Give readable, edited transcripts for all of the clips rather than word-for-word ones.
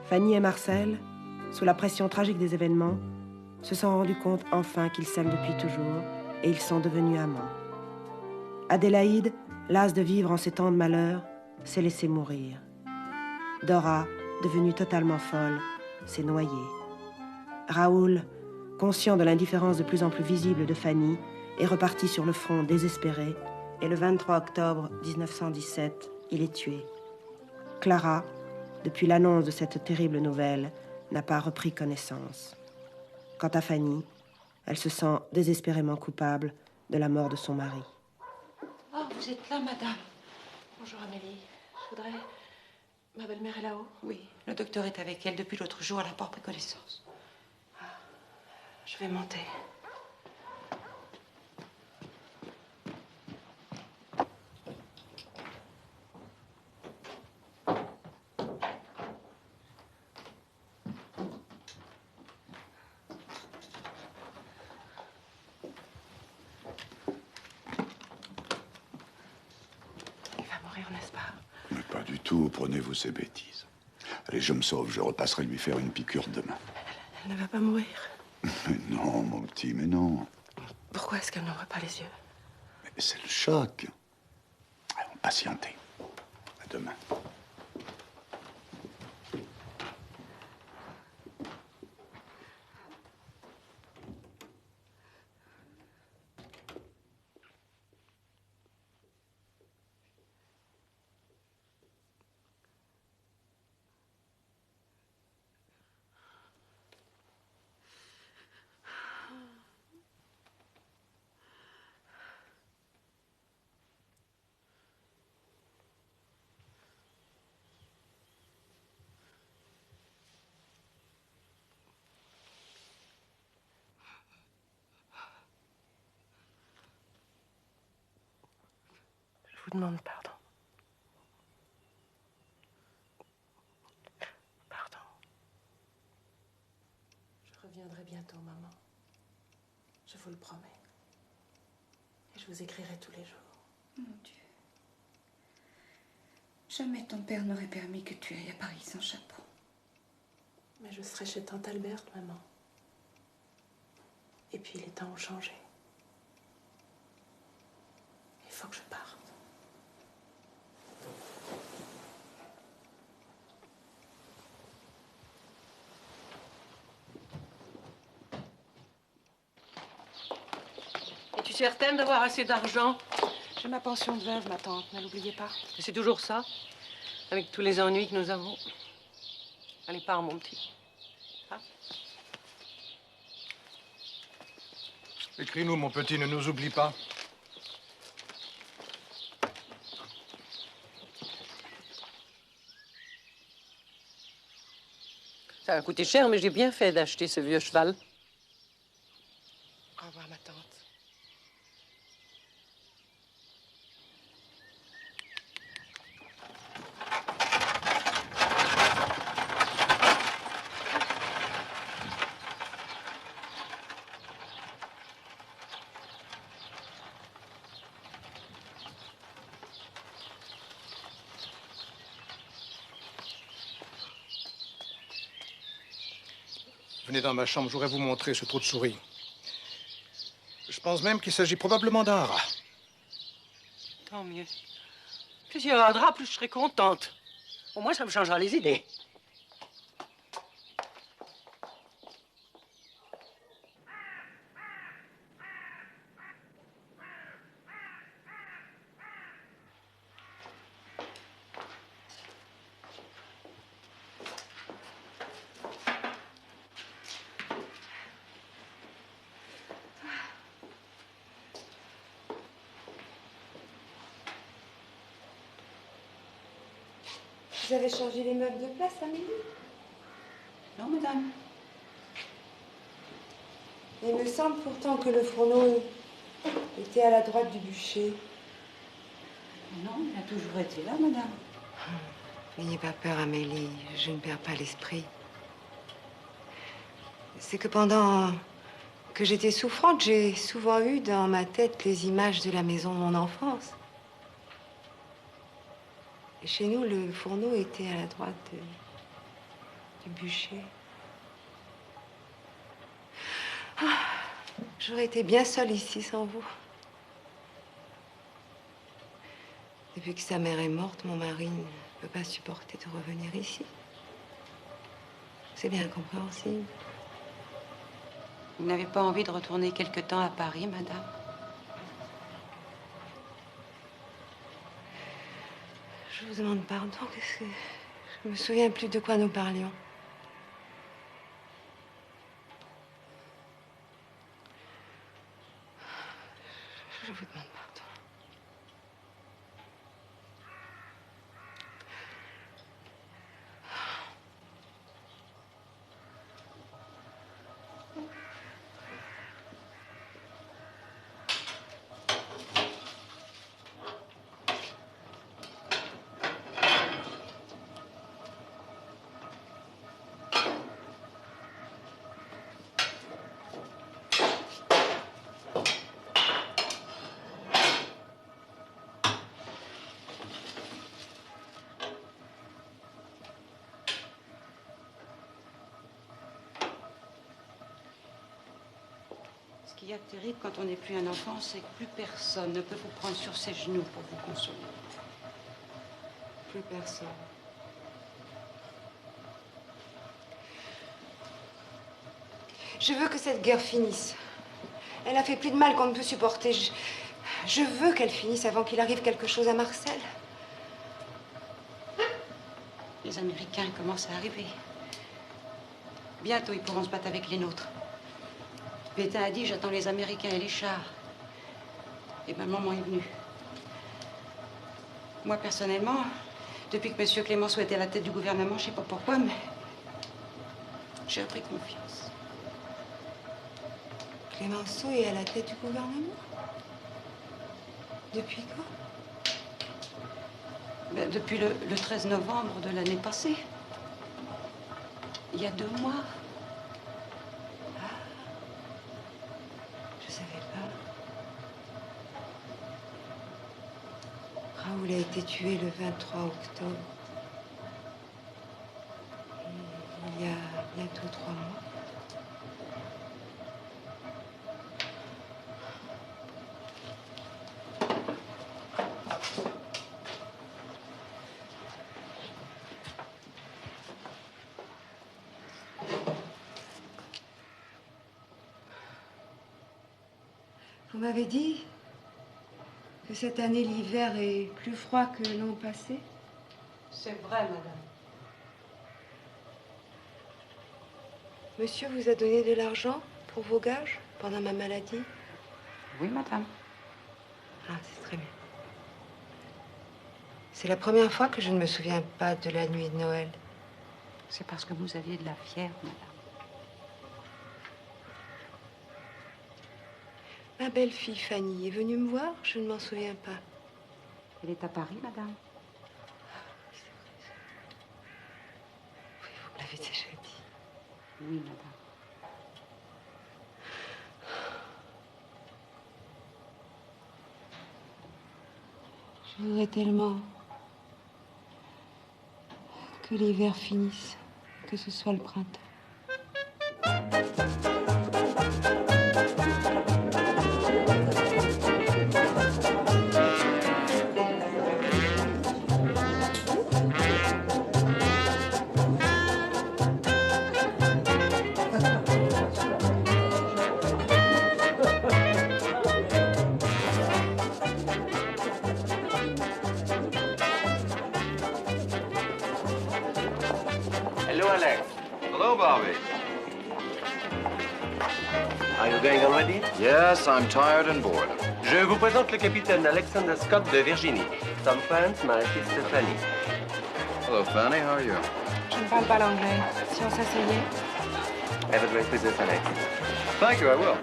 Fanny et Marcel, sous la pression tragique des événements, se sont rendus compte enfin qu'ils s'aiment depuis toujours et ils sont devenus amants. Adélaïde, lasse de vivre en ces temps de malheur, s'est laissée mourir. Dora, devenue totalement folle, s'est noyée. Raoul, conscient de l'indifférence de plus en plus visible de Fanny, est reparti sur le front désespéré et le 23 octobre 1917, il est tué. Clara, depuis l'annonce de cette terrible nouvelle, n'a pas repris connaissance. Quant à Fanny, elle se sent désespérément coupable de la mort de son mari. Oh, vous êtes là, madame. Bonjour, Amélie. Je voudrais... Ma belle-mère est là-haut? Oui, le docteur est avec elle depuis l'autre jour. Elle n'a pas pris connaissance. Ah, je vais monter. N'est-ce pas? Mais pas du tout, prenez-vous ces bêtises. Allez, je me sauve, je repasserai lui faire une piqûre demain. Elle ne va pas mourir. Mais non, mon petit, mais non. Pourquoi est-ce qu'elle n'ouvre pas les yeux? Mais c'est le choc. Allons, patientez. À demain. Je vous demande pardon. Pardon. Je reviendrai bientôt, maman. Je vous le promets. Et je vous écrirai tous les jours. Mon Dieu. Jamais ton père n'aurait permis que tu ailles à Paris sans chapeau. Mais je serai chez tante Alberte, maman. Et puis les temps ont changé. Il faut que je parte. Es-tu certaine d'avoir assez d'argent? J'ai ma pension de veuve, ma tante, ne l'oubliez pas. C'est toujours ça, avec tous les ennuis que nous avons. Allez, pars, mon petit. Hein? Écris-nous, mon petit, ne nous oublie pas. Ça a coûté cher, mais j'ai bien fait d'acheter ce vieux cheval. Au revoir, ma tante. Venez dans ma chambre, j'aurais vous montrer ce trou de souris. Je pense même qu'il s'agit probablement d'un rat. Tant mieux. Plus il y aura de rats, plus je serai contente. Au moins, ça me changera les idées. Vous avez changé les meubles de place, Amélie? Non, madame. Il me semble pourtant que le fourneau était à la droite du bûcher. Non, il a toujours été là, madame. N'ayez pas peur, Amélie. Je ne perds pas l'esprit. C'est que pendant que j'étais souffrante, j'ai souvent eu dans ma tête les images de la maison de mon enfance. Et chez nous, le fourneau était à la droite le bûcher. Ah, j'aurais été bien seule ici sans vous. Depuis que sa mère est morte, mon mari ne peut pas supporter de revenir ici. C'est bien compréhensible. Vous n'avez pas envie de retourner quelque temps à Paris, madame? Je vous demande pardon, qu'est-ce que... Je me souviens plus de quoi nous parlions. Je vous demande pardon. Ce qu'il y a de terrible quand on n'est plus un enfant, c'est que plus personne ne peut vous prendre sur ses genoux pour vous consoler. Plus personne. Je veux que cette guerre finisse. Elle a fait plus de mal qu'on ne peut supporter. Je veux qu'elle finisse avant qu'il arrive quelque chose à Marcel. Les Américains commencent à arriver. Bientôt, ils pourront se battre avec les nôtres. Pétain a dit, j'attends les Américains et les chars. Et ben, le moment est venu. Moi, personnellement, depuis que M. Clémenceau était à la tête du gouvernement, je sais pas pourquoi, mais j'ai repris confiance. Clémenceau est à la tête du gouvernement? Depuis quand? Ben, depuis le 13 novembre de l'année passée. Il y a 2 mois. Je savais pas. Raoul a été tué le 23 octobre. Il y a bientôt 3 mois. Vous m'avez dit que cette année, l'hiver est plus froid que l'an passé? C'est vrai, madame. Monsieur vous a donné de l'argent pour vos gages pendant ma maladie? Oui, madame. Ah, c'est très bien. C'est la première fois que je ne me souviens pas de la nuit de Noël. C'est parce que vous aviez de la fièvre, madame. Ma belle-fille Fanny est venue me voir, je ne m'en souviens pas. Elle est à Paris, madame. Oui, vous me l'avez déjà dit. Oui, madame. Je voudrais tellement que l'hiver finisse, que ce soit le printemps. Hello, Alex. Hello, Bobby. Are you going already? Yes, I'm tired and bored. Je vous présente le capitaine Alexander Scott de Virginie. Tom Pence, ma fille Stéphanie. Hello, Fanny. How are you? Je ne parle pas l'anglais. Si on s'asseyait. Have a great visit, Alex. Thank you, I will.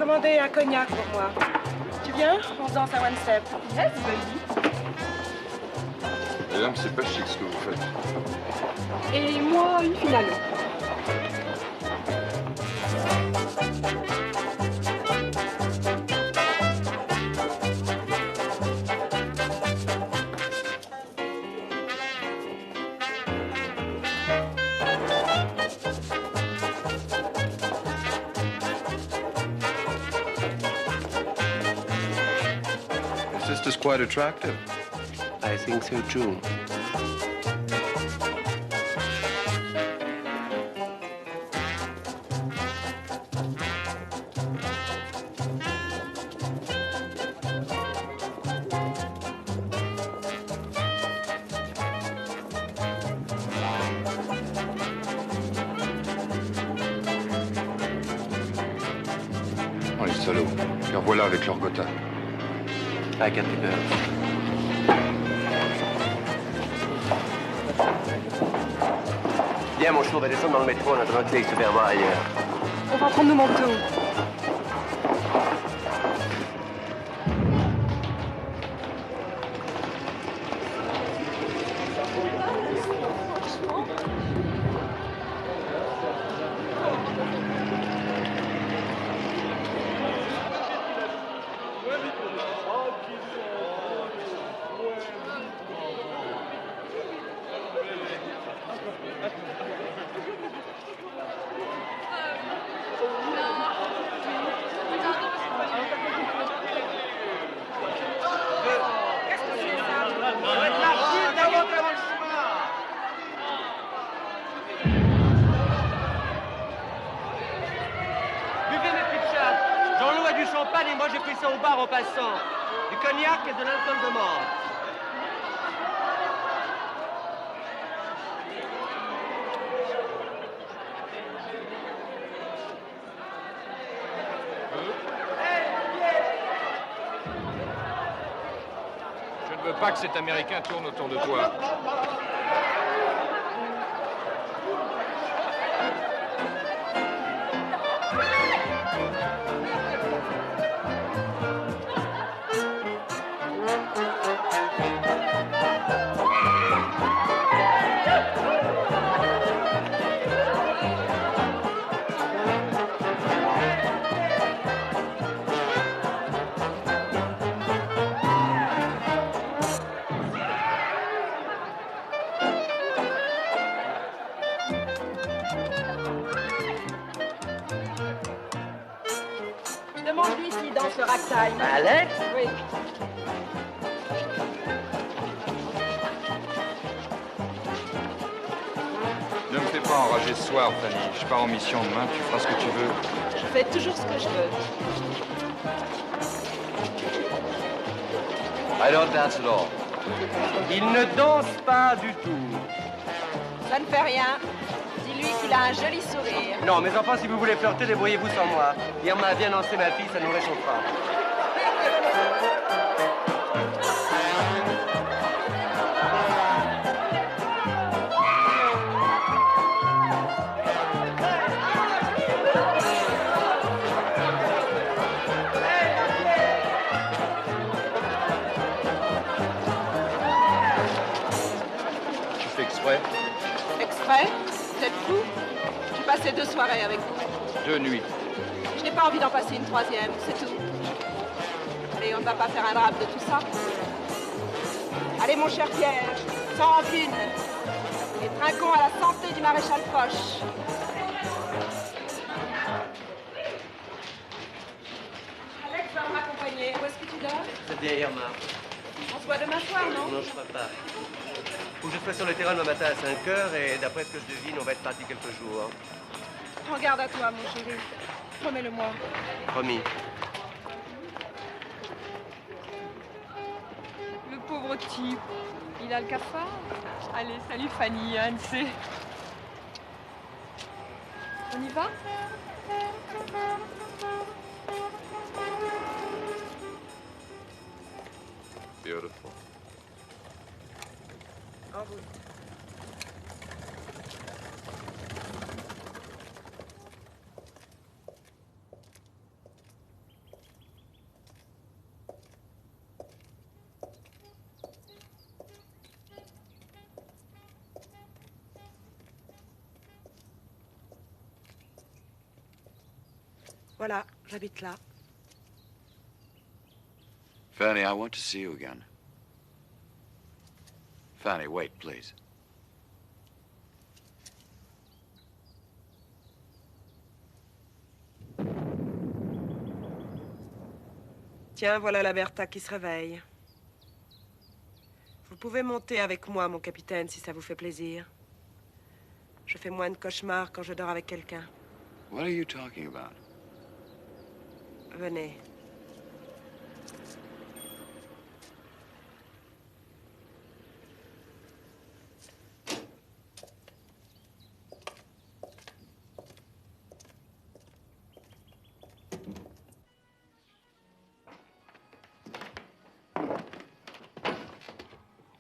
commandé un cognac pour moi. Tu viens? On se danse à One Step. Yes, baby. Mesdames, c'est pas chic ce que vous faites. Et moi, une finale. Your sister's quite attractive. I think so too. Oh, les salauds. Les revoilà avec leur gotha. I got the girl. Viens, mon chou, on va descendre dans le métro en attendant que les se faire voir ailleurs. On va prendre nos manteaux. Buvez, mes petites chattes. Jean-Loup a du champagne et moi j'ai pris ça au bar en passant. Du cognac et de l'alcool de mort. Je ne veux pas que cet Américain tourne autour de toi. Demande-lui s'il danse le ragtime. Alex? Oui. Ne me fais pas enrager ce soir, Fanny. Je pars en mission demain, tu feras ce que tu veux. Je fais toujours ce que je veux. I don't dance at all. Il ne danse pas du tout. Ça ne fait rien. Dis-lui qu'il a un joli sourire. Non, mes enfants, si vous voulez flirter, débrouillez-vous sans moi. Irma, viens lancer ma fille, ça nous réchauffera. Tu fais exprès? Exprès? Vous êtes fou? J'ai passé 2 soirées avec vous. 2 nuits. Je n'ai pas envie d'en passer une 3e, c'est tout. Mais on ne va pas faire un drame de tout ça. Allez, mon cher Pierre, sans rancune. Et trinquons à la santé du maréchal Foch. Alex va m'accompagner. Où est-ce que tu dors? C'est bien, Irma. On se voit demain soir, non? Non, je ne crois pas. Faut que je sois sur le terrain demain matin à 5 heures et d'après ce que je devine, on va être parti quelques jours. Prends garde à toi, mon chéri. Promets-le-moi. Promis. Le pauvre type. Il a le cafard. Allez, salut Fanny, Anne, c'est... On y va? Beautiful. En route. Voilà, j'habite là. Fanny, I want to see you again. Fanny, wait, please. Tiens, voilà la Bertha qui se réveille. Vous pouvez monter avec moi, mon capitaine, si ça vous fait plaisir. Je fais moins de cauchemars quand je dors avec quelqu'un. What are you talking about? Venez.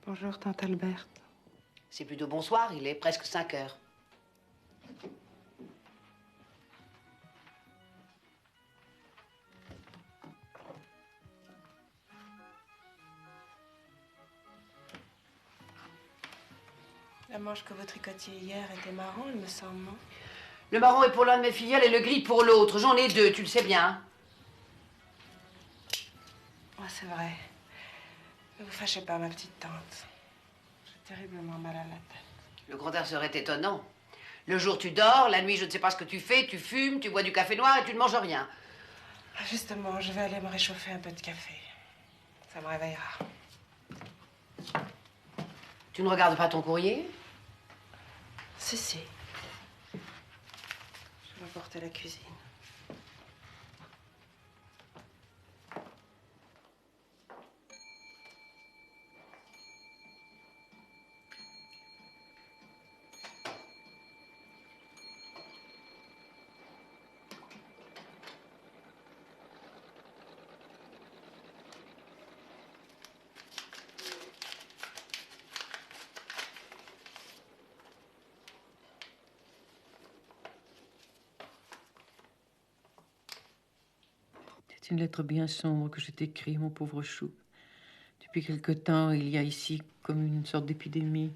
Bonjour, tante Alberte. C'est plutôt bonsoir, il est presque 5 heures. La manche que vous tricotiez hier était marron, il me semble, non? Le marron est pour l'un de mes filleuls et le gris pour l'autre. J'en ai 2, tu le sais bien. Oh, c'est vrai. Ne vous fâchez pas, ma petite tante. J'ai terriblement mal à la tête. Le contraire serait étonnant. Le jour, tu dors, la nuit, je ne sais pas ce que tu fais, tu fumes, tu bois du café noir et tu ne manges rien. Ah, justement, je vais aller me réchauffer un peu de café. Ça me réveillera. Tu ne regardes pas ton courrier? Si, si. Je vais porter à la cuisine. C'est une lettre bien sombre que je t'écris, mon pauvre chou. Depuis quelque temps, il y a ici comme une sorte d'épidémie.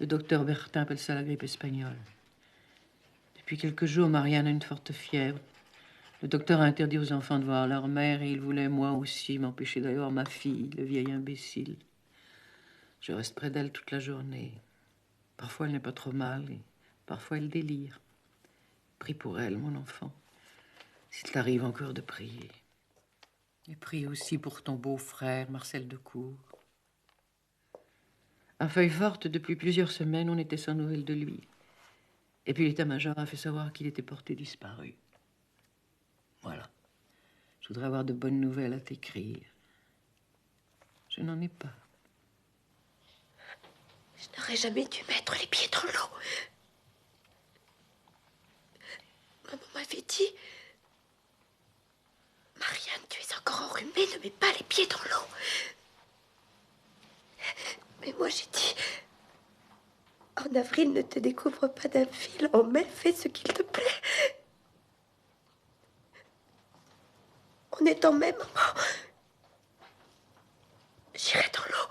Le docteur Bertin appelle ça la grippe espagnole. Depuis quelques jours, Marianne a une forte fièvre. Le docteur a interdit aux enfants de voir leur mère et il voulait, moi aussi, m'empêcher d'aller voir ma fille, le vieil imbécile. Je reste près d'elle toute la journée. Parfois, elle n'est pas trop mal et parfois, elle délire. Prie pour elle, mon enfant. S'il t'arrive encore de prier. Et prie aussi pour ton beau-frère, Marcel Decour. À Feuille-Forte, depuis plusieurs semaines, on était sans nouvelles de lui. Et puis l'état-major a fait savoir qu'il était porté disparu. Voilà. Je voudrais avoir de bonnes nouvelles à t'écrire. Je n'en ai pas. Je n'aurais jamais dû mettre les pieds dans l'eau. Maman m'avait dit... Marianne, tu es encore enrhumée, ne mets pas les pieds dans l'eau. Mais moi, j'ai dit... En avril, ne te découvre pas d'un fil. En mai, fais ce qu'il te plaît. On est en mai, maman. J'irai dans l'eau.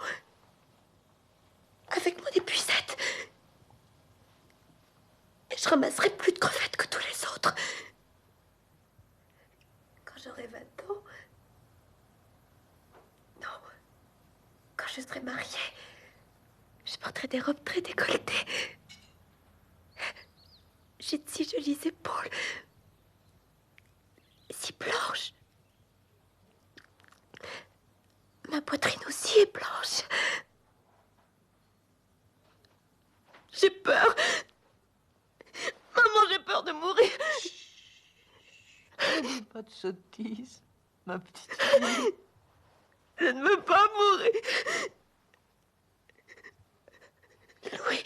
Avec mon épuisette. Et je ramasserai plus de crevettes que tous les autres. Quand j'aurai 20 ans... Non. Quand je serai mariée, je porterai des robes très décolletées. J'ai de si jolies épaules. Si blanches. Ma poitrine aussi est blanche. J'ai peur. Maman, j'ai peur de mourir. Ne dis pas de sottises, ma petite fille. Je ne veux pas mourir. Louis,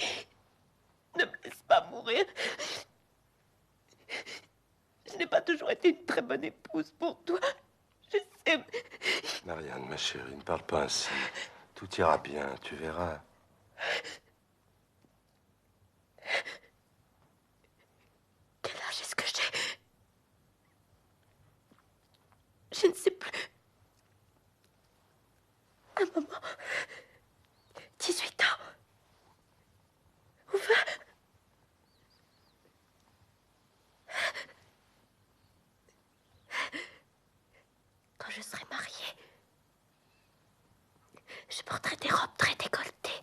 ne me laisse pas mourir. Je n'ai pas toujours été une très bonne épouse pour toi. Je sais. Marianne, ma chérie, ne parle pas ainsi. Tout ira bien, tu verras. Quel âge est-ce que j'ai? Je ne sais plus. Ah, maman. 18 ans. Ou 20. je serai mariée, je porterai des robes très décolletées.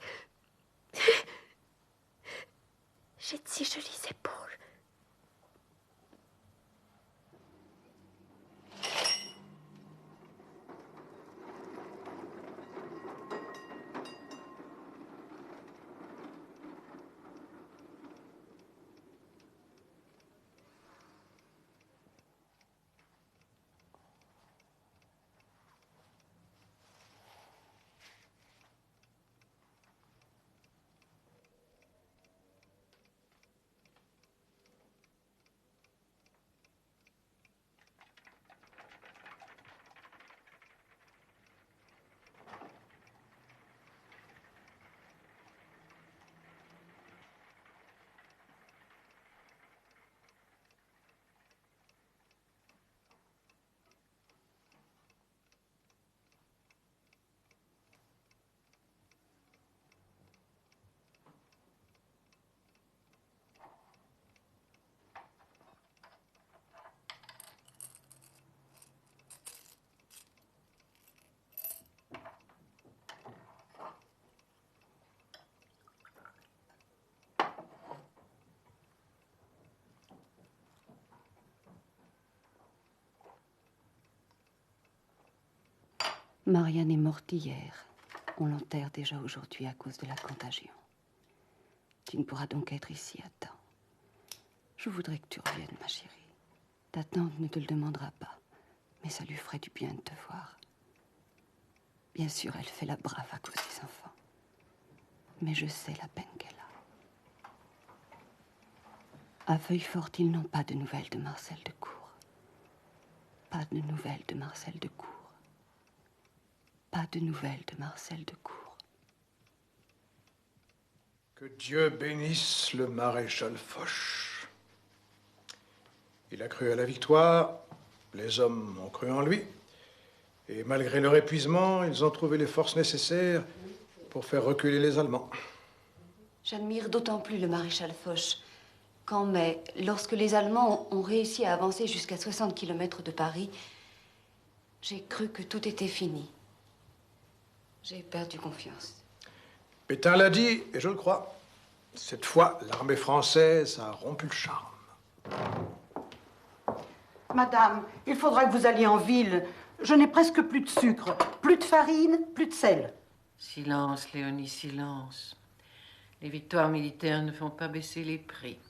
J'ai de si jolies épaules. Marianne est morte hier. On l'enterre déjà aujourd'hui à cause de la contagion. Tu ne pourras donc être ici à temps. Je voudrais que tu reviennes, ma chérie. Ta tante ne te le demandera pas, mais ça lui ferait du bien de te voir. Bien sûr, elle fait la brave à cause des enfants. Mais je sais la peine qu'elle a. À Feuillefort, ils n'ont pas de nouvelles de Marcel Decour. Pas de nouvelles de Marcel Decour. Pas de nouvelles de Marcel Decour. Que Dieu bénisse le maréchal Foch. Il a cru à la victoire, les hommes ont cru en lui, et malgré leur épuisement, ils ont trouvé les forces nécessaires pour faire reculer les Allemands. J'admire d'autant plus le maréchal Foch qu'en mai, lorsque les Allemands ont réussi à avancer jusqu'à 60 km de Paris, j'ai cru que tout était fini. J'ai perdu confiance. Pétain l'a dit, et je le crois. Cette fois, l'armée française a rompu le charme. Madame, il faudra que vous alliez en ville. Je n'ai presque plus de sucre, plus de farine, plus de sel. Silence, Léonie, silence. Les victoires militaires ne font pas baisser les prix.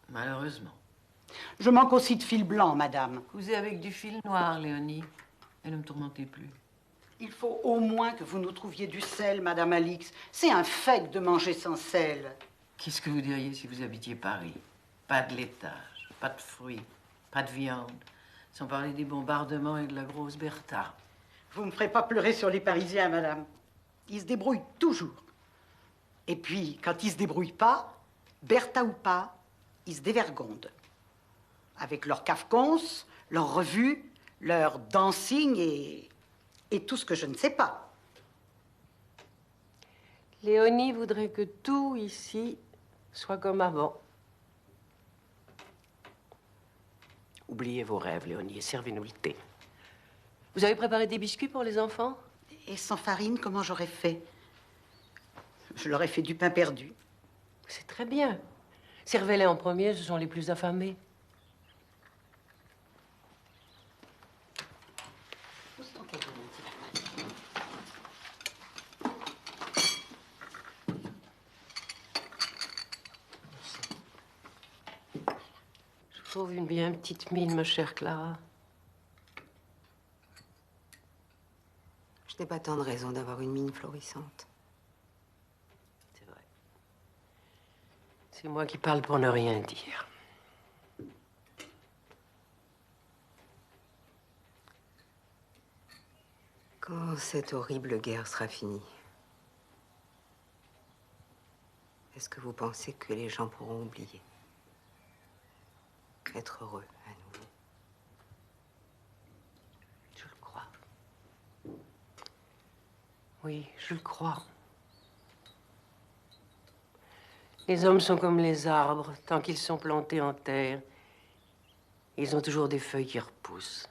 Malheureusement. Je manque aussi de fil blanc, madame. Cousez avec du fil noir, Léonie. Et ne me tourmentez plus. Il faut au moins que vous nous trouviez du sel, madame Alix. C'est un fake de manger sans sel. Qu'est-ce que vous diriez si vous habitiez Paris? Pas de laitage, pas de fruits, pas de viande. Sans parler des bombardements et de la grosse Bertha. Vous me ferez pas pleurer sur les Parisiens, madame. Ils se débrouillent toujours. Et puis, quand ils se débrouillent pas, Bertha ou pas, ils se dévergondent. Avec leurs cafcons, leurs revues, leur dancing et tout ce que je ne sais pas. Léonie voudrait que tout ici soit comme avant. Oubliez vos rêves, Léonie, et servez-nous le thé. Vous avez préparé des biscuits pour les enfants? Et sans farine, comment j'aurais fait? Je leur ai fait du pain perdu. C'est très bien. Servez-les en premier, ce sont les plus affamés. Je trouve une bien petite mine, ma chère Clara. Je n'ai pas tant de raison d'avoir une mine florissante. C'est vrai. C'est moi qui parle pour ne rien dire. Quand cette horrible guerre sera finie, est-ce que vous pensez que les gens pourront oublier? Être heureux à nouveau? Je le crois. Oui, je le crois. Les hommes sont comme les arbres, tant qu'ils sont plantés en terre. Ils ont toujours des feuilles qui repoussent.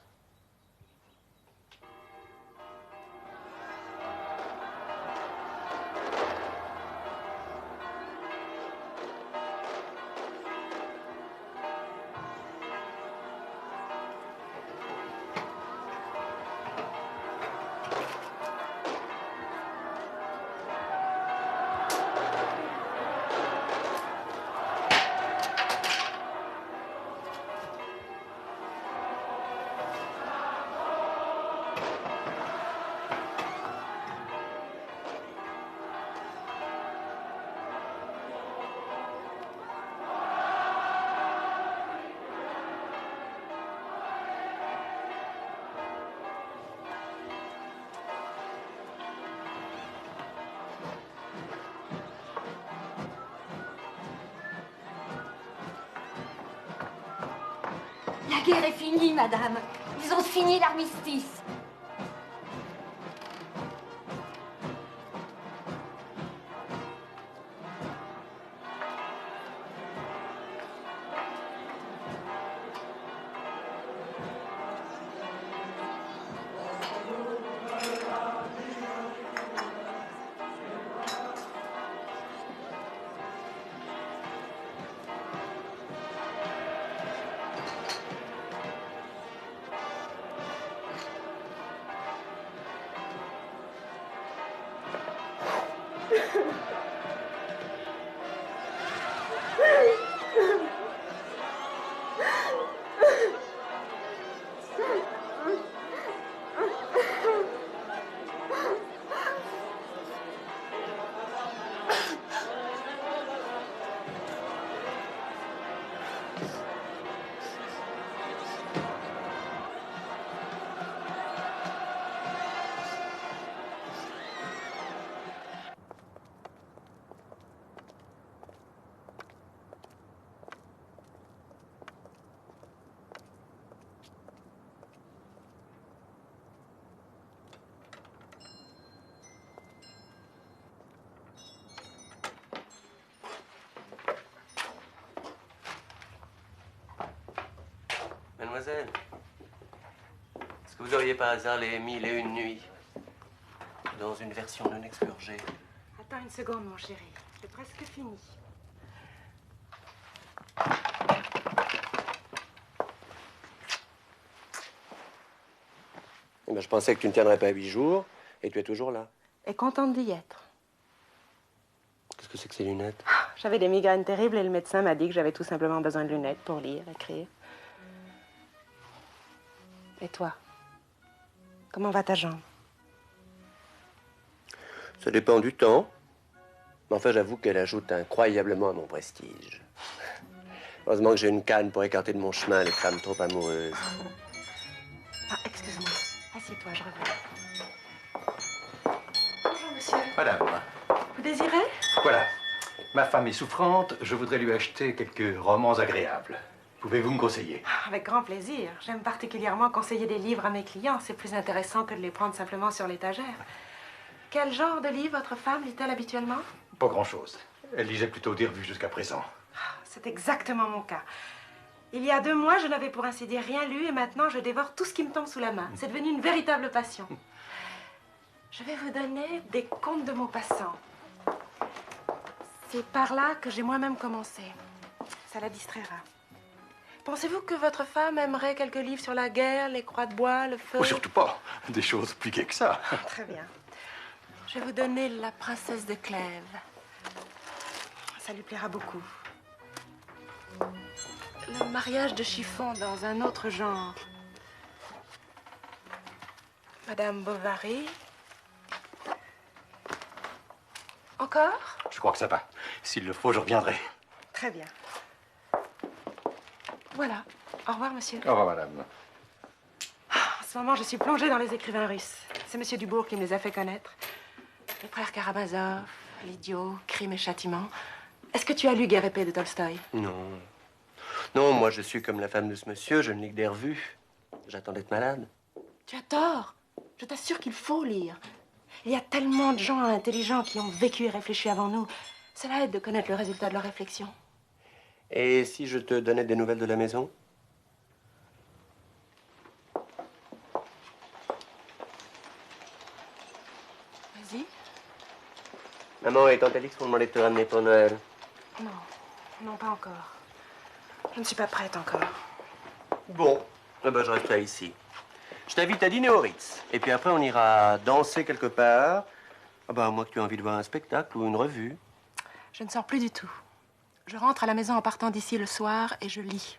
La guerre est finie, madame. Ils ont signé l'armistice. Mademoiselle, est-ce que vous auriez par hasard les 1001 nuits dans une version non expurgée? Attends une seconde, mon chéri. J'ai presque fini. Eh ben, je pensais que tu ne tiendrais pas 8 jours, et tu es toujours là. Et contente d'y être. Qu'est-ce que c'est que ces lunettes? J'avais des migraines terribles et le médecin m'a dit que j'avais tout simplement besoin de lunettes pour lire, écrire. Et toi? Comment va ta jambe? Ça dépend du temps. Mais enfin, j'avoue qu'elle ajoute incroyablement à mon prestige. Heureusement que j'ai une canne pour écarter de mon chemin les femmes trop amoureuses. Ah, excuse-moi. Assieds-toi, je reviens. Bonjour, monsieur. Madame, Vous désirez? voilà. Ma femme est souffrante, je voudrais lui acheter quelques romans agréables. Pouvez-vous me conseiller? Avec grand plaisir. J'aime particulièrement conseiller des livres à mes clients. C'est plus intéressant que de les prendre simplement sur l'étagère. Quel genre de livre votre femme lit-elle habituellement? Pas grand-chose. Elle lisait plutôt des revues jusqu'à présent. C'est exactement mon cas. Il y a 2 mois, je n'avais pour ainsi dire rien lu et maintenant je dévore tout ce qui me tombe sous la main. C'est devenu une véritable passion. Je vais vous donner des contes de Maupassant. C'est par là que j'ai moi-même commencé. Ça la distraira. Pensez-vous que votre femme aimerait quelques livres sur la guerre, les croix de bois, le feu? Oh, surtout pas. Des choses plus gaies que ça. Très bien. Je vais vous donner La princesse de Clèves. Ça lui plaira beaucoup. Le mariage de Chiffon dans un autre genre. Madame Bovary. Encore? Je crois que ça va. S'il le faut, je reviendrai. Très bien. Voilà. Au revoir, monsieur. Au revoir, madame. En ce moment, je suis plongée dans les écrivains russes. C'est monsieur Dubourg qui me les a fait connaître. Les frères Karamazov, L'idiot, Crime et Châtiment. Est-ce que tu as lu Guerre et paix de Tolstoï? Non. Non, moi, je suis comme la femme de ce monsieur, je ne lis que des revues. J'attends d'être malade. Tu as tort. Je t'assure qu'il faut lire. Il y a tellement de gens intelligents qui ont vécu et réfléchi avant nous. Cela aide de connaître le résultat de leurs réflexions. Et si je te donnais des nouvelles de la maison? Vas-y. Maman et tante Alix m'ont demandé de te ramener pour Noël. Non, non, pas encore. Je ne suis pas prête encore. Bon, eh ben, je resterai ici. Je t'invite à dîner au Ritz. Et puis après, on ira danser quelque part. Ah ben, à moins que tu aies envie de voir un spectacle ou une revue. Je ne sors plus du tout. Je rentre à la maison en partant d'ici le soir et je lis.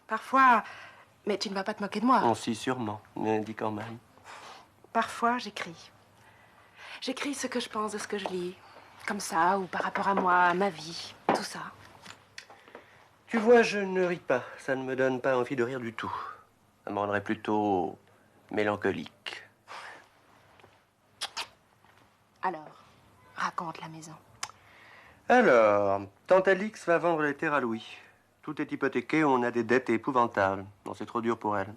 Parfois, mais tu ne vas pas te moquer de moi. On si sûrement, mais dis quand même. Parfois, j'écris. J'écris ce que je pense de ce que je lis. Comme ça, ou par rapport à moi, à ma vie, tout ça. Tu vois, je ne ris pas. Ça ne me donne pas envie de rire du tout. Ça me rendrait plutôt mélancolique. Alors, raconte la maison. Alors, tante Alix va vendre les terres à Louis. Tout est hypothéqué, on a des dettes épouvantables. Non, c'est trop dur pour elle.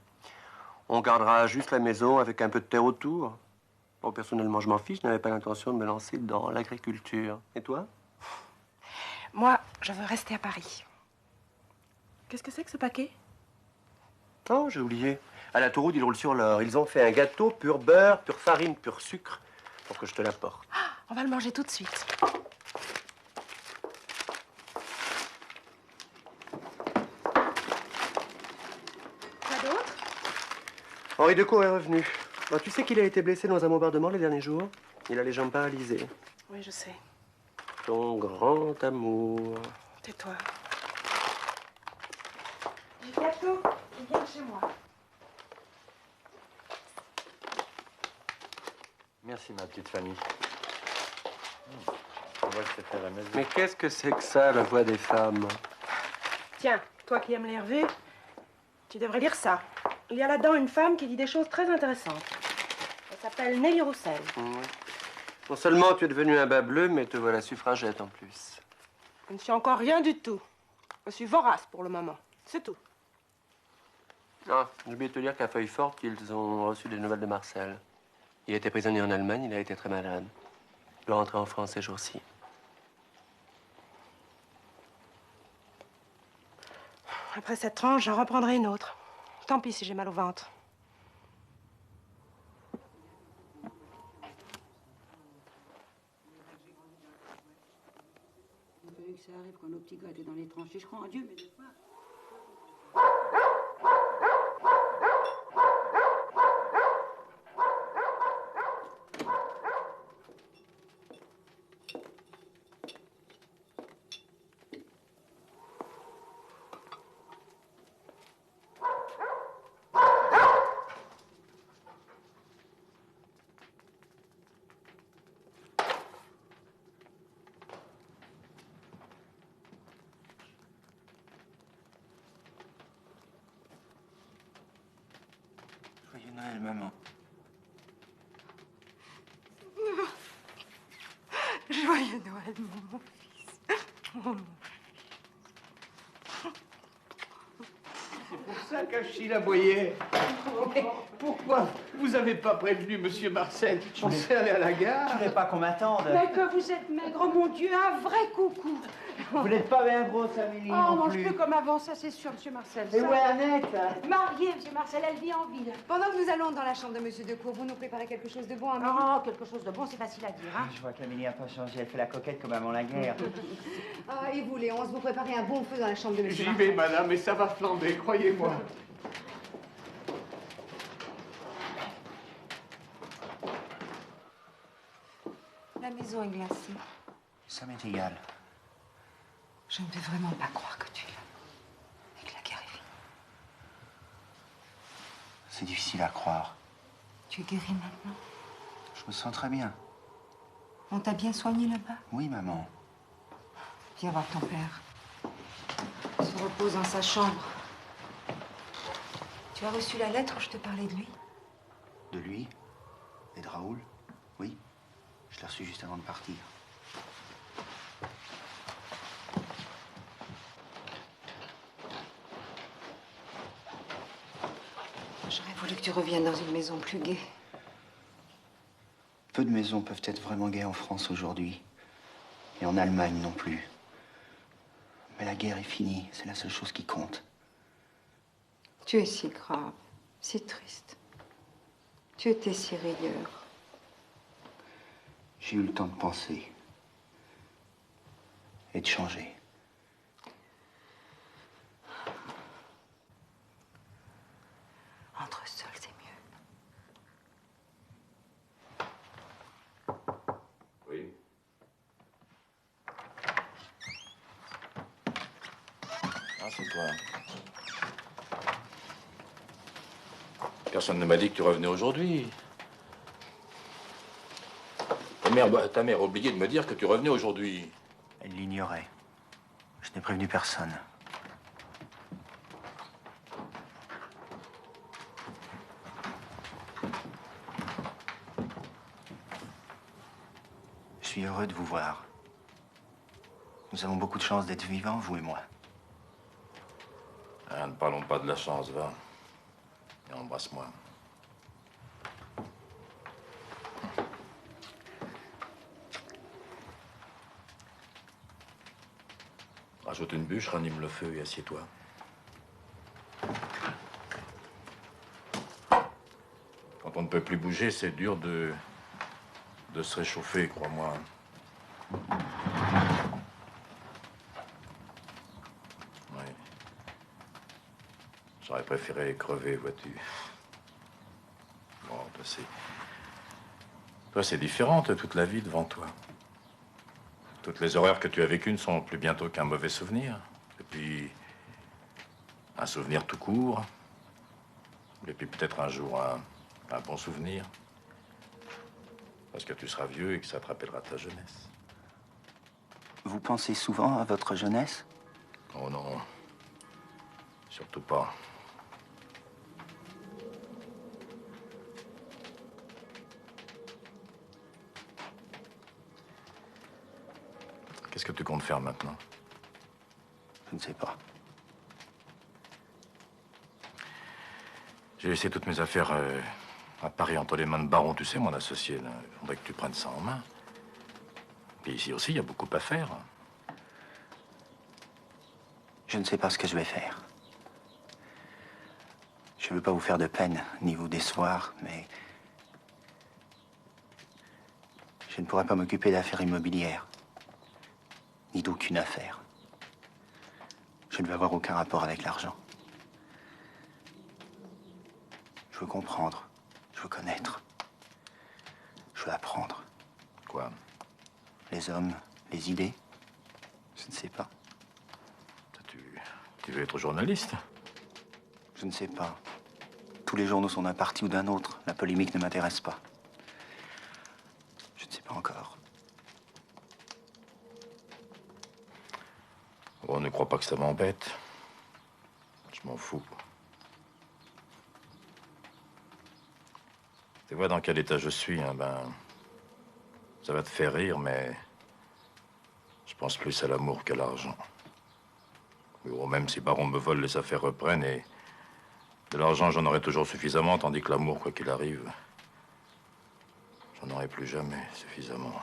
On gardera juste la maison avec un peu de terre autour. Bon, personnellement, je m'en fiche, je n'avais pas l'intention de me lancer dans l'agriculture. Et toi? Moi, je veux rester à Paris. Qu'est-ce que c'est que ce paquet? Oh, j'ai oublié. À la Touroud, ils roulent sur l'or. Ils ont fait un gâteau pur beurre, pur farine, pur sucre, pour que je te l'apporte. Ah, on va le manger tout de suite. Quoi d'autre? Henri Decour est revenu. Bon, tu sais qu'il a été blessé dans un bombardement les derniers jours? Il a les jambes paralysées. Oui, je sais. Ton grand amour. Tais-toi. Bientôt, viens chez moi. Merci, ma petite Fanny. On voit que c'est fait à la maison. Mais qu'est-ce que c'est que ça, la voix des femmes? Tiens, toi qui aimes l'Hervé, tu devrais lire ça. Il y a là-dedans une femme qui dit des choses très intéressantes. Elle s'appelle Nelly Roussel. Non seulement tu es devenu un bas bleu, mais te voilà suffragette en plus. Je ne suis encore rien du tout. Je suis vorace pour le moment. C'est tout. Ah, j'ai oublié de te dire qu'à Feuille-Forte, ils ont reçu des nouvelles de Marcel. Il était prisonnier en Allemagne, il a été très malade. Il doit rentrer en France ces jours-ci. Après cette tranche, j'en reprendrai une autre. Tant pis si j'ai mal au ventre. Il fallait que ça arrive quand nos petits gars étaient dans les tranchées. Je crois en Dieu, mais des fois... Joyeux Noël, maman. Joyeux Noël, mon fils. Oh, mon C'est pour ça qu'Achille aboyait. Pourquoi vous avez pas prévenu Monsieur Marcel? On sait aller à la gare. Je voulais pas qu'on m'attende. Mais que vous êtes maigre, oh mon Dieu, un vrai coucou. Vous n'êtes pas bien grosse, Amélie, Oh, non on mange plus. plus comme avant, ça c'est sûr, Monsieur Marcel. Et ça. où est Annette? Mariée, Monsieur Marcel, elle vit en ville. Pendant que nous allons dans la chambre de Monsieur Decour, vous nous préparez quelque chose de bon, Amélie? Oh, quelque chose de bon, c'est facile à dire, hein. Je vois qu'Amélie n'a pas changé, elle fait la coquette comme avant la guerre. Ah, et vous, Léonce, vous préparez un bon feu dans la chambre de Monsieur J'y Marcel. vais, madame, et ça va flamber, croyez-moi. La maison est glacée. Ça m'est égal. Je ne peux vraiment pas croire que tu es là. Et que la guerre est finie. C'est difficile à croire. Tu es guéri maintenant? Je me sens très bien. On t'a bien soigné là-bas? Oui, maman. Viens voir ton père. Il se repose dans sa chambre. Tu as reçu la lettre où je te parlais de lui? De lui et de Raoul? Oui. Je l'ai reçu juste avant de partir. J'aurais voulu que tu reviennes dans une maison plus gaie. Peu de maisons peuvent être vraiment gaies en France aujourd'hui. Et en Allemagne non plus. Mais la guerre est finie, c'est la seule chose qui compte. Tu es si grave, si triste. Tu étais si rieur. J'ai eu le temps de penser. Et de changer. Entre seuls, c'est mieux. Oui. Ah, c'est toi. Personne ne m'a dit que tu revenais aujourd'hui. Ta mère a oublié de me dire que tu revenais aujourd'hui. Elle l'ignorait. Je n'ai prévenu personne. Je suis heureux de vous voir. Nous avons beaucoup de chance d'être vivants, vous et moi. Ah, ne parlons pas de la chance, va. Et embrasse-moi. Rajoute une bûche, ranime le feu et assieds-toi. Quand on ne peut plus bouger, c'est dur de se réchauffer, crois-moi. Oui. J'aurais préféré crever, vois-tu. Bon, toi, c'est différent, t'as toute la vie devant toi. Toutes les horreurs que tu as vécues ne sont plus bientôt qu'un mauvais souvenir. Et puis, un souvenir tout court. Et puis peut-être un jour, un bon souvenir. Parce que tu seras vieux et que ça te rappellera ta jeunesse. Vous pensez souvent à votre jeunesse? Oh non. Surtout pas. Qu'est-ce que tu comptes faire maintenant? Je ne sais pas. J'ai laissé toutes mes affaires à Paris entre les mains de Baron, tu sais, mon associé. Là. Il faudrait que tu prennes ça en main. Puis ici aussi, il y a beaucoup à faire. Je ne sais pas ce que je vais faire. Je ne veux pas vous faire de peine, ni vous décevoir, mais... je ne pourrai pas m'occuper d'affaires immobilières. Ni d'aucune affaire. Je ne veux avoir aucun rapport avec l'argent. Je veux comprendre. Je veux connaître. Je veux apprendre. Quoi? Les hommes, les idées. Je ne sais pas. Tu veux être journaliste? Je ne sais pas. Tous les journaux sont d'un parti ou d'un autre. La polémique ne m'intéresse pas. Je ne sais pas encore. Oh, ne crois pas que ça m'embête. Je m'en fous. Tu vois dans quel état je suis, hein, ben... ça va te faire rire, mais... je pense plus à l'amour qu'à l'argent. Oh, même si Baron me vole, les affaires reprennent et... de l'argent, j'en aurai toujours suffisamment, tandis que l'amour, quoi qu'il arrive... j'en aurai plus jamais suffisamment.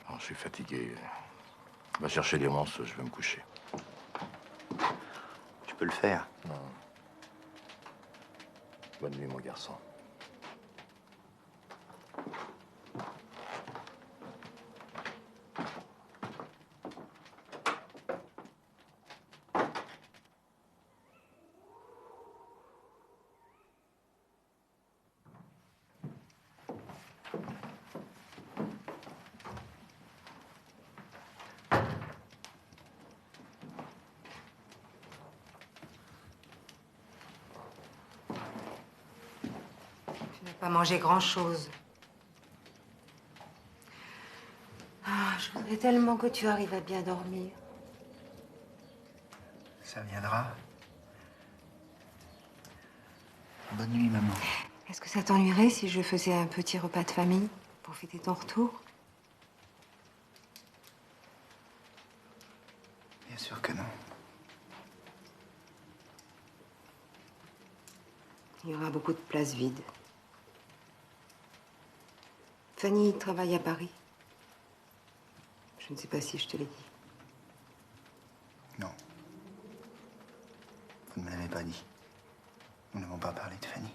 Oh, je suis fatigué. Va chercher des ronces, je vais me coucher. Tu peux le faire. Non. Bonne nuit, mon garçon. Pas manger grand-chose. Ah, je voudrais tellement que tu arrives à bien dormir. Ça viendra. Bonne nuit, maman. Est-ce que ça t'ennuierait si je faisais un petit repas de famille pour fêter ton retour? Bien sûr que non. Il y aura beaucoup de places vides. Fanny travaille à Paris. Je ne sais pas si je te l'ai dit. Non. Vous ne me l'avez pas dit. Nous n'avons pas parlé de Fanny.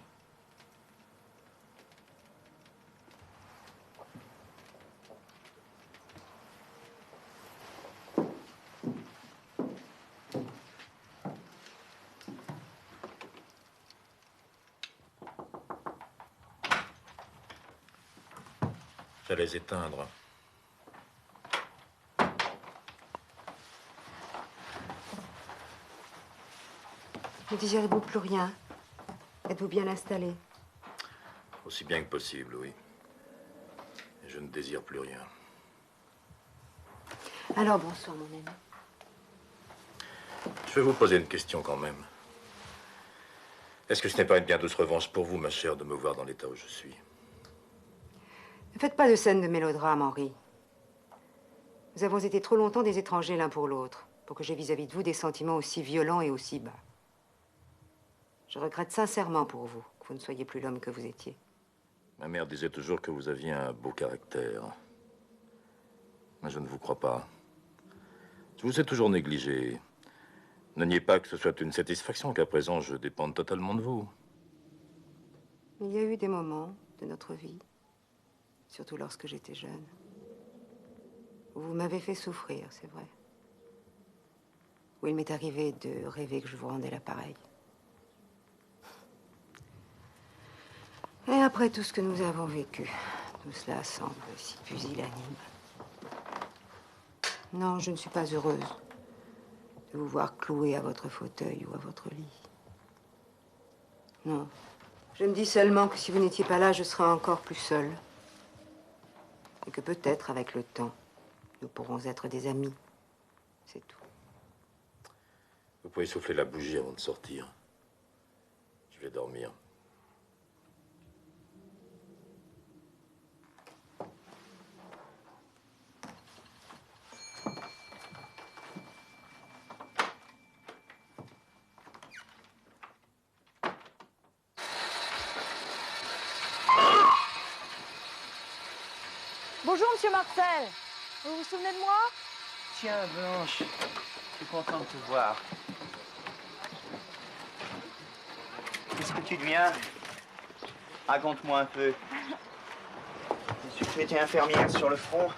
J'allais les éteindre. Ne désirez-vous plus rien? Êtes-vous bien installé? Aussi bien que possible, oui. Et je ne désire plus rien. Alors, bonsoir, mon ami. Je vais vous poser une question quand même. Est-ce que ce n'est pas une bien douce revanche pour vous, ma chère, de me voir dans l'état où je suis? Ne faites pas de scène de mélodrame, Henri. Nous avons été trop longtemps des étrangers l'un pour l'autre, pour que j'aie vis-à-vis de vous des sentiments aussi violents et aussi bas. Je regrette sincèrement pour vous que vous ne soyez plus l'homme que vous étiez. Ma mère disait toujours que vous aviez un beau caractère. Mais je ne vous crois pas. Je vous ai toujours négligé. Ne niez pas que ce soit une satisfaction qu'à présent je dépende totalement de vous. Il y a eu des moments de notre vie, surtout lorsque j'étais jeune, où vous m'avez fait souffrir, c'est vrai. Où il m'est arrivé de rêver que je vous rendais l'appareil. Et après tout ce que nous avons vécu, tout cela semble si pusillanime. Non, je ne suis pas heureuse de vous voir cloué à votre fauteuil ou à votre lit. Non. Je me dis seulement que si vous n'étiez pas là, je serais encore plus seule. Et que peut-être, avec le temps, nous pourrons être des amis. C'est tout. Vous pouvez souffler la bougie avant de sortir. Je vais dormir. Bonjour, monsieur Marcel. Vous vous souvenez de moi? Tiens, Blanche, je suis content de te voir. Qu'est-ce que tu deviens? Raconte-moi un peu. Je suis que tu étais infirmière sur le front.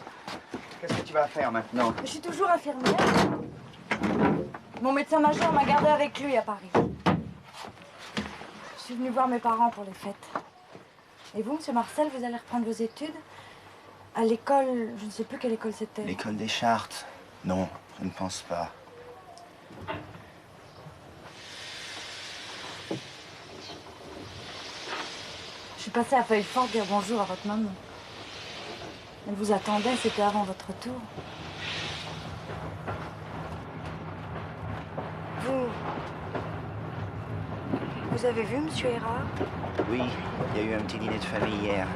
Qu'est-ce que tu vas faire maintenant? Je suis toujours infirmière. Mon médecin-major m'a gardée avec lui à Paris. Je suis venue voir mes parents pour les fêtes. Et vous, monsieur Marcel, vous allez reprendre vos études? À l'école, je ne sais plus quelle école c'était. L'école des Chartes? Non, je ne pense pas. Je suis passée à Feuillefort dire bonjour à votre maman. Elle vous attendait, c'était avant votre retour. Vous avez vu monsieur Erard? Oui, il y a eu un petit dîner de famille hier.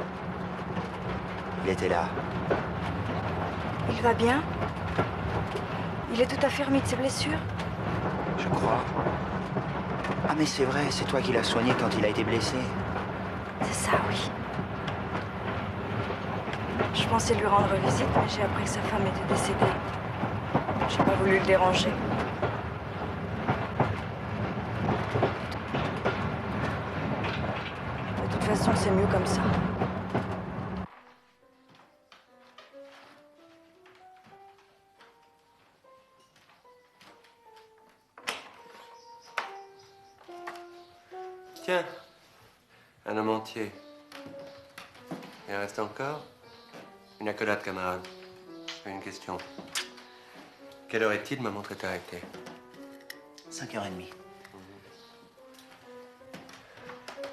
Il était là. Il va bien? Il est tout à fait remis de ses blessures? Je crois. Ah mais c'est vrai, c'est toi qui l'as soigné quand il a été blessé. C'est ça, oui. Je pensais lui rendre visite, mais j'ai appris que sa femme était décédée. J'ai pas voulu le déranger. De toute façon, c'est mieux comme ça. Tiens, un homme entier. Il en reste encore? Une accolade, camarade. J'ai une question. Quelle heure est-il? Ma montre est arrêtée. 5h30.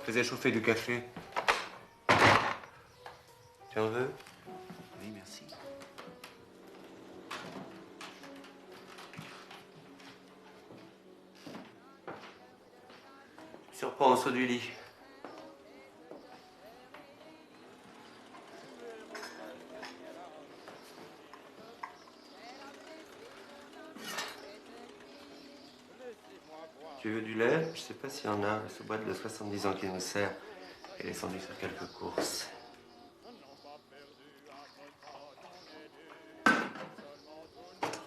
Faisais chauffer du café. Tu en veux? Oui, merci. Surprends au saut du lit. Tu veux du lait? Je sais pas s'il y en a. Ce boîte de 70 ans qui nous sert est descendu sur quelques courses.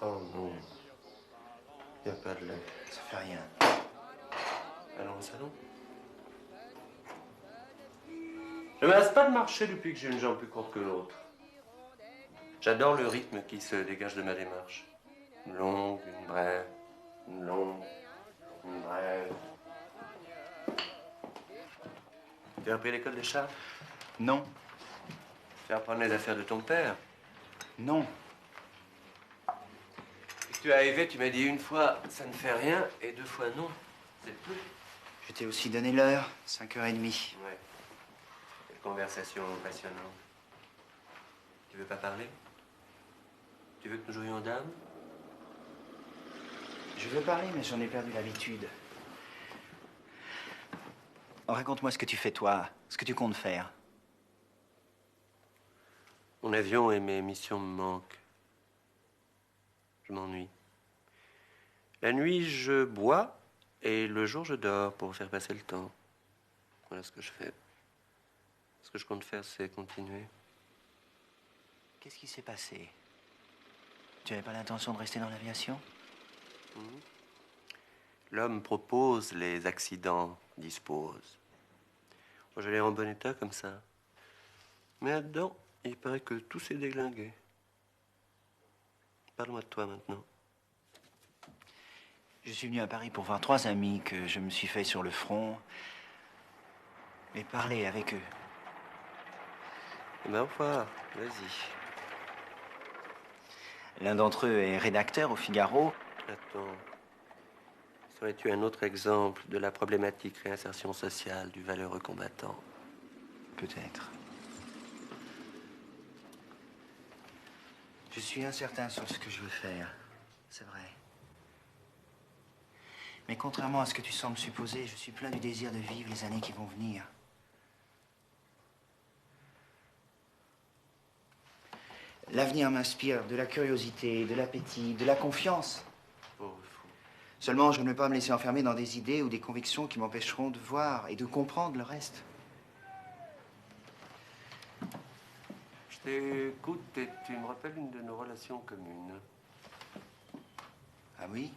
Oh non. Il n'y a pas de lait. Ça fait rien. Allons au salon. Je me lasse pas de marcher depuis que j'ai une jambe plus courte que l'autre. J'adore le rythme qui se dégage de ma démarche. Une longue, une brève, une longue, une brève. Tu as appris l'école des chats? Non. Tu vas apprendre les affaires de ton père? Non. Et tu es arrivé, tu m'as dit une fois, ça ne fait rien, et deux fois non. C'est plus. Je t'ai aussi donné l'heure, 5h30. Ouais. Quelle conversation passionnante. Tu veux pas parler? Tu veux que nous jouions aux dames? Je veux parler, mais j'en ai perdu l'habitude. Raconte-moi ce que tu fais, toi. Ce que tu comptes faire. Mon avion et mes missions me manquent. Je m'ennuie. La nuit, je bois et le jour, je dors pour faire passer le temps. Voilà ce que je fais. Ce que je compte faire, c'est continuer. Qu'est-ce qui s'est passé? Tu n'avais pas l'intention de rester dans l'aviation? L'homme propose, les accidents disposent. Moi, j'ai l'air en bon état comme ça. Mais là-dedans, il paraît que tout s'est déglingué. Parle-moi de toi maintenant. Je suis venu à Paris pour voir 3 amis que je me suis fait sur le front et parler avec eux. Eh bien, au revoir. Vas-y. L'un d'entre eux est rédacteur au Figaro. Attends. Serais-tu un autre exemple de la problématique réinsertion sociale du valeureux combattant? Peut-être. Je suis incertain sur ce que je veux faire. C'est vrai. Mais contrairement à ce que tu sembles supposer, je suis plein du désir de vivre les années qui vont venir. L'avenir m'inspire de la curiosité, de l'appétit, de la confiance. Seulement, je ne veux pas me laisser enfermer dans des idées ou des convictions qui m'empêcheront de voir et de comprendre le reste. Je t'écoute et tu me rappelles une de nos relations communes. Ah oui?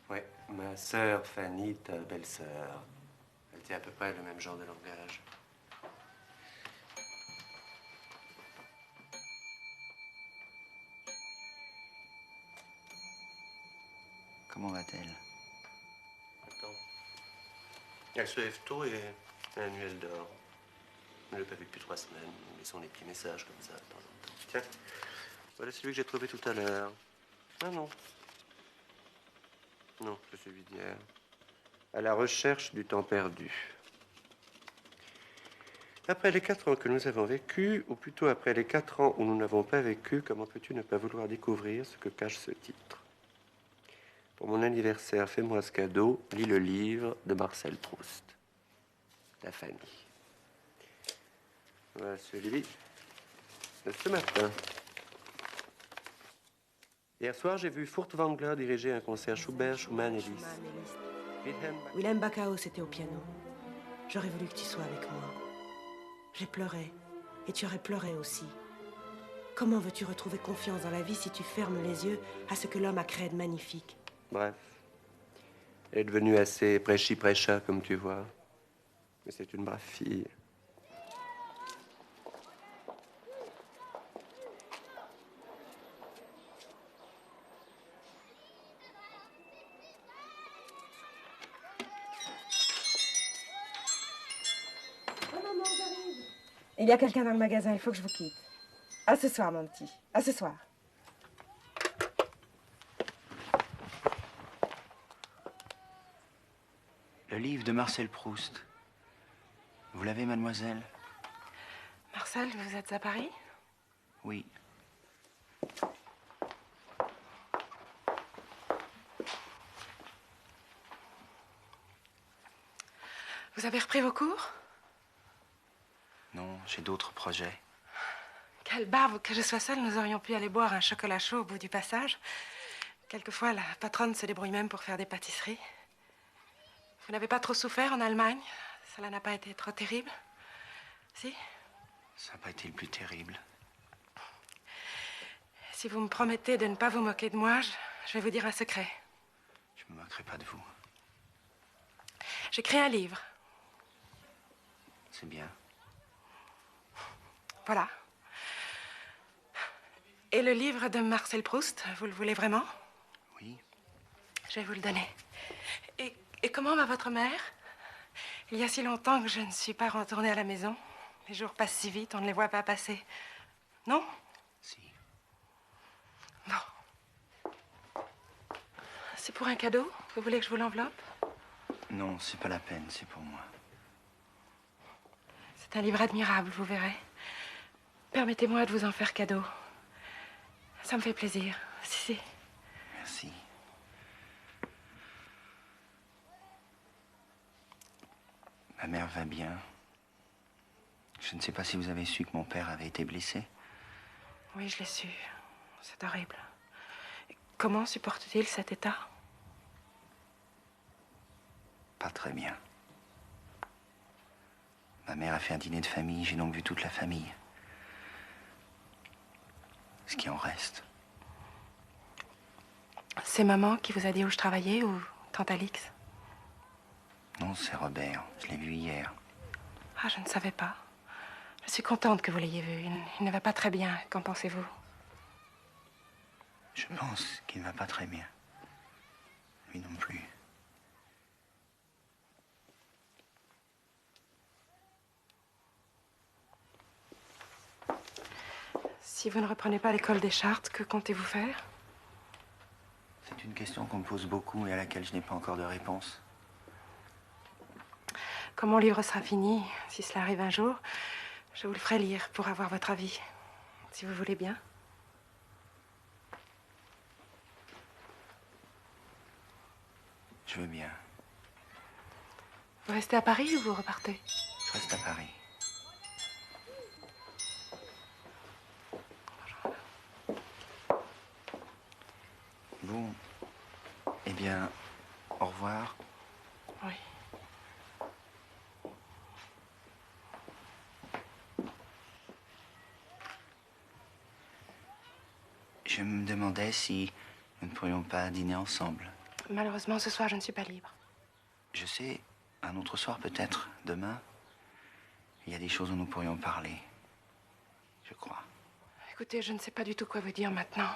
Ouais, ma sœur Fanny, ta belle-sœur. Elle tient à peu près le même genre de langage. Comment va-t-elle? Attends. Elle se lève tôt et la nuit elle dort. Je ne l'ai pas vue depuis 3 semaines. Nous laissons des petits messages comme ça de temps en temps. Tiens, voilà celui que j'ai trouvé tout à l'heure. Ah non. Non, c'est celui d'hier. À la recherche du temps perdu. Après les 4 ans que nous avons vécus, ou plutôt après les 4 ans où nous n'avons pas vécu, comment peux-tu ne pas vouloir découvrir ce que cache ce titre? Pour mon anniversaire, fais-moi ce cadeau, lis le livre de Marcel Proust. La famille. Voilà celui de ce matin. Hier soir, j'ai vu Furtwängler diriger un concert Schubert, Schumann et Liszt. Willem Backhaus était au piano. J'aurais voulu que tu sois avec moi. J'ai pleuré. Et tu aurais pleuré aussi. Comment veux-tu retrouver confiance dans la vie si tu fermes les yeux à ce que l'homme a créé de magnifique? Bref. Elle est devenue assez prêchi-prêcha, comme tu vois. Mais c'est une brave fille. Il y a quelqu'un dans le magasin, il faut que je vous quitte. À ce soir, mon petit. À ce soir. Le livre de Marcel Proust. Vous l'avez, mademoiselle? Marcel, vous êtes à Paris? Oui. Vous avez repris vos cours? Non, j'ai d'autres projets. Quelle barbe que je sois seule, nous aurions pu aller boire un chocolat chaud au bout du passage. Quelquefois, la patronne se débrouille même pour faire des pâtisseries. Vous n'avez pas trop souffert en Allemagne? Cela n'a pas été trop terrible? Si? Ça n'a pas été le plus terrible. Si vous me promettez de ne pas vous moquer de moi, je vais vous dire un secret. Je ne me moquerai pas de vous. J'écris un livre. C'est bien. Voilà. Et le livre de Marcel Proust, vous le voulez vraiment? Oui. Je vais vous le donner. Et comment va votre mère? Il y a si longtemps que je ne suis pas retournée à la maison. Les jours passent si vite, on ne les voit pas passer. Non? Si. Non. C'est pour un cadeau? Vous voulez que je vous l'enveloppe? Non, c'est pas la peine, c'est pour moi. C'est un livre admirable, vous verrez. Permettez-moi de vous en faire cadeau. Ça me fait plaisir. Si. Merci. Ma mère va bien. Je ne sais pas si vous avez su que mon père avait été blessé. Oui, je l'ai su. C'est horrible. Comment supporte-t-il cet état? Pas très bien. Ma mère a fait un dîner de famille, j'ai donc vu toute la famille. Ce qui en reste. C'est maman qui vous a dit où je travaillais ou tante Alix? Non, c'est Robert. Je l'ai vu hier. Ah, je ne savais pas. Je suis contente que vous l'ayez vu. Il ne va pas très bien. Qu'en pensez-vous? Je pense qu'il ne va pas très bien. Lui non plus. Si vous ne reprenez pas l'école des Chartes, que comptez-vous faire? C'est une question qu'on me pose beaucoup et à laquelle je n'ai pas encore de réponse. Quand mon livre sera fini, si cela arrive un jour, je vous le ferai lire pour avoir votre avis. Si vous voulez bien. Je veux bien. Vous restez à Paris ou vous repartez? Je reste à Paris. Vous, eh bien, au revoir. Oui. Je me demandais si nous ne pourrions pas dîner ensemble. Malheureusement, ce soir, je ne suis pas libre. Je sais, un autre soir peut-être, demain, il y a des choses dont nous pourrions parler. Je crois. Écoutez, je ne sais pas du tout quoi vous dire maintenant.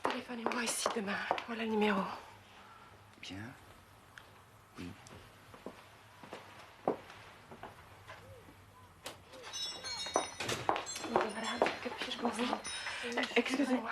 Téléphonez-moi ici demain. Voilà le numéro. Bien. Oui. Bonjour, madame. Que puis-je pour vous? Excusez-moi.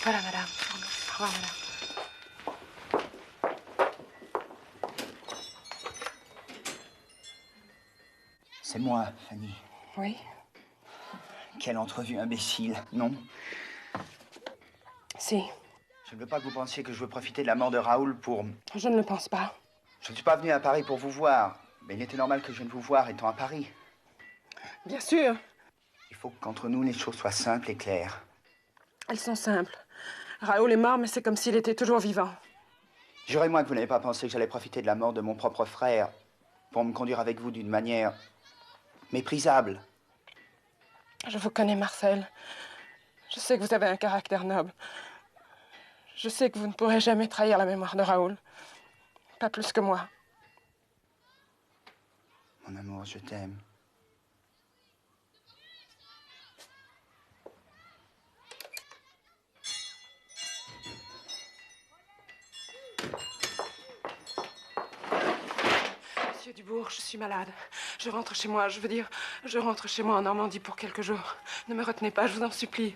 Voilà, madame. Au revoir, madame. C'est moi, Fanny. Oui? Quelle entrevue imbécile, non? Si. Je ne veux pas que vous pensiez que je veux profiter de la mort de Raoul pour... Je ne le pense pas. Je ne suis pas venu à Paris pour vous voir, mais il était normal que je vienne vous voir étant à Paris. Bien sûr. Il faut qu'entre nous, les choses soient simples et claires. Elles sont simples. Raoul est mort, mais c'est comme s'il était toujours vivant. Jurez-moi que vous n'avez pas pensé que j'allais profiter de la mort de mon propre frère pour me conduire avec vous d'une manière méprisable. Je vous connais, Marcel. Je sais que vous avez un caractère noble. Je sais que vous ne pourrez jamais trahir la mémoire de Raoul. Pas plus que moi. Mon amour, je t'aime. Monsieur Dubourg, je suis malade. Je rentre chez moi, je veux dire, je rentre chez moi en Normandie pour quelques jours. Ne me retenez pas, je vous en supplie.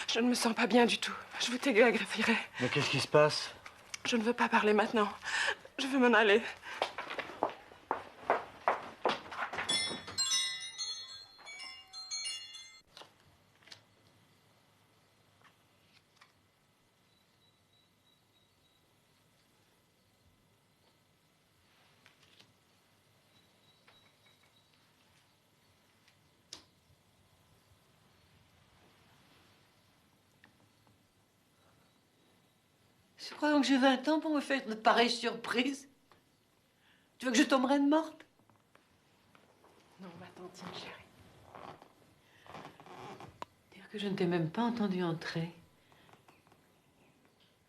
Je ne me sens pas bien du tout. Je vous télégrapherai. Mais qu'est-ce qui se passe? Je ne veux pas parler maintenant. Je veux m'en aller. Tu crois donc que j'ai 20 ans pour me faire de pareilles surprises? Tu veux que je tomberais de morte? Non, ma tantine chérie. Dire que je ne t'ai même pas entendu entrer.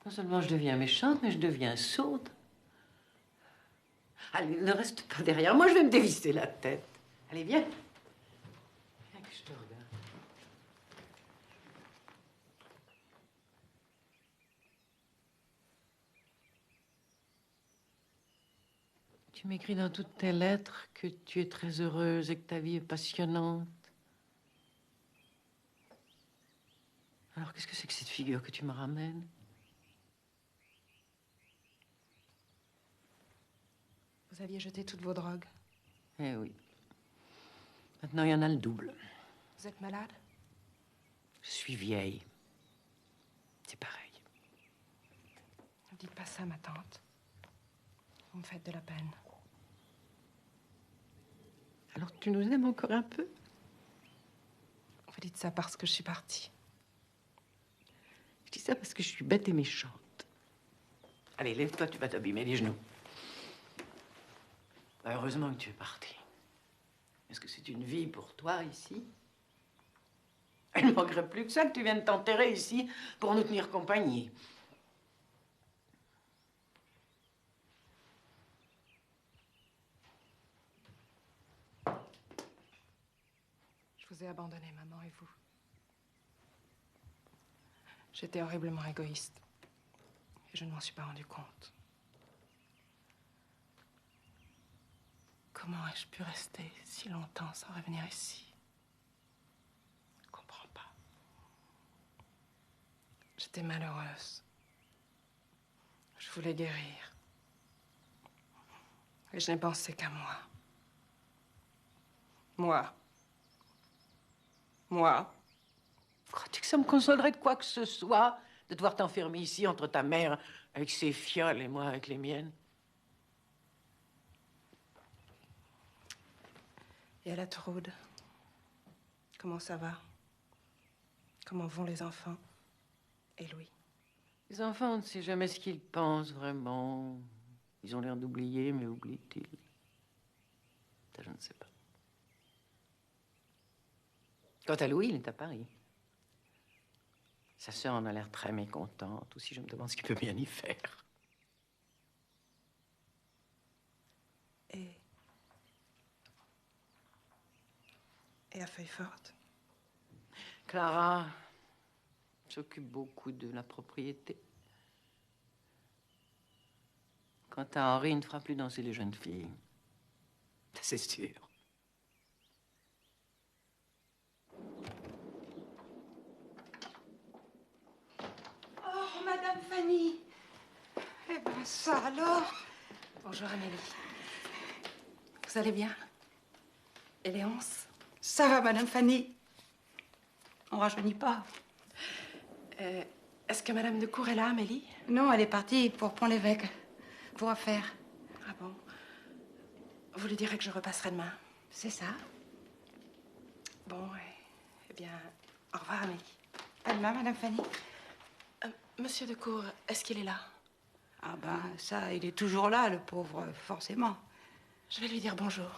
Non seulement je deviens méchante, mais je deviens sourde. Allez, ne reste pas derrière moi, je vais me dévisser la tête. Allez, viens. Viens que je te regarde. Tu m'écris dans toutes tes lettres que tu es très heureuse et que ta vie est passionnante. Alors, qu'est-ce que c'est que cette figure que tu me ramènes? Vous aviez jeté toutes vos drogues. Eh oui. Maintenant, il y en a le double. Vous êtes malade? Je suis vieille. C'est pareil. Ne dites pas ça, ma tante. Vous me faites de la peine. Alors, tu nous aimes encore un peu? Vous dites ça parce que je suis partie. Je dis ça parce que je suis bête et méchante. Allez, lève-toi, tu vas t'abîmer les genoux. Bah, heureusement que tu es partie. Est-ce que c'est une vie pour toi, ici? Il ne manquerait plus que ça, que tu viennes t'enterrer ici pour nous tenir compagnie. Je vous ai abandonné, maman, et vous. J'étais horriblement égoïste. Et je ne m'en suis pas rendu compte. Comment ai-je pu rester si longtemps sans revenir ici? Je ne comprends pas. J'étais malheureuse. Je voulais guérir. Et je n'ai pensé qu'à moi. Moi. Crois-tu que ça me consolerait de quoi que ce soit de devoir t'enfermer ici entre ta mère avec ses fioles et moi avec les miennes? Et à la Troude, comment ça va? Comment vont les enfants? Et Louis? Les enfants, on ne sait jamais ce qu'ils pensent vraiment. Ils ont l'air d'oublier, mais oublient-ils? Ça, je ne sais pas. Quant à Louis, il est à Paris. Sa sœur en a l'air très mécontente. Aussi, je me demande ce qu'il peut bien y faire. Et à Feuilleforte? Clara s'occupe beaucoup de la propriété. Quant à Henri, il ne fera plus danser les jeunes filles. Ça, c'est sûr. Oh, Madame Fanny. Eh ben, ça alors. Bonjour, Amélie. Vous allez bien? Et Léonce? Ça va, Madame Fanny. On rajeunit pas. Est-ce que Madame de Cour est là, Amélie? Non, elle est partie pour Pont-l'Évêque. Pour affaires. Ah bon? Vous lui direz que je repasserai demain. C'est ça. Bon, eh bien, au revoir, Amélie. À demain, Madame Fanny. Monsieur de Cour, est-ce qu'il est là? Ah ben, ça, il est toujours là, le pauvre, forcément. Je vais lui dire bonjour.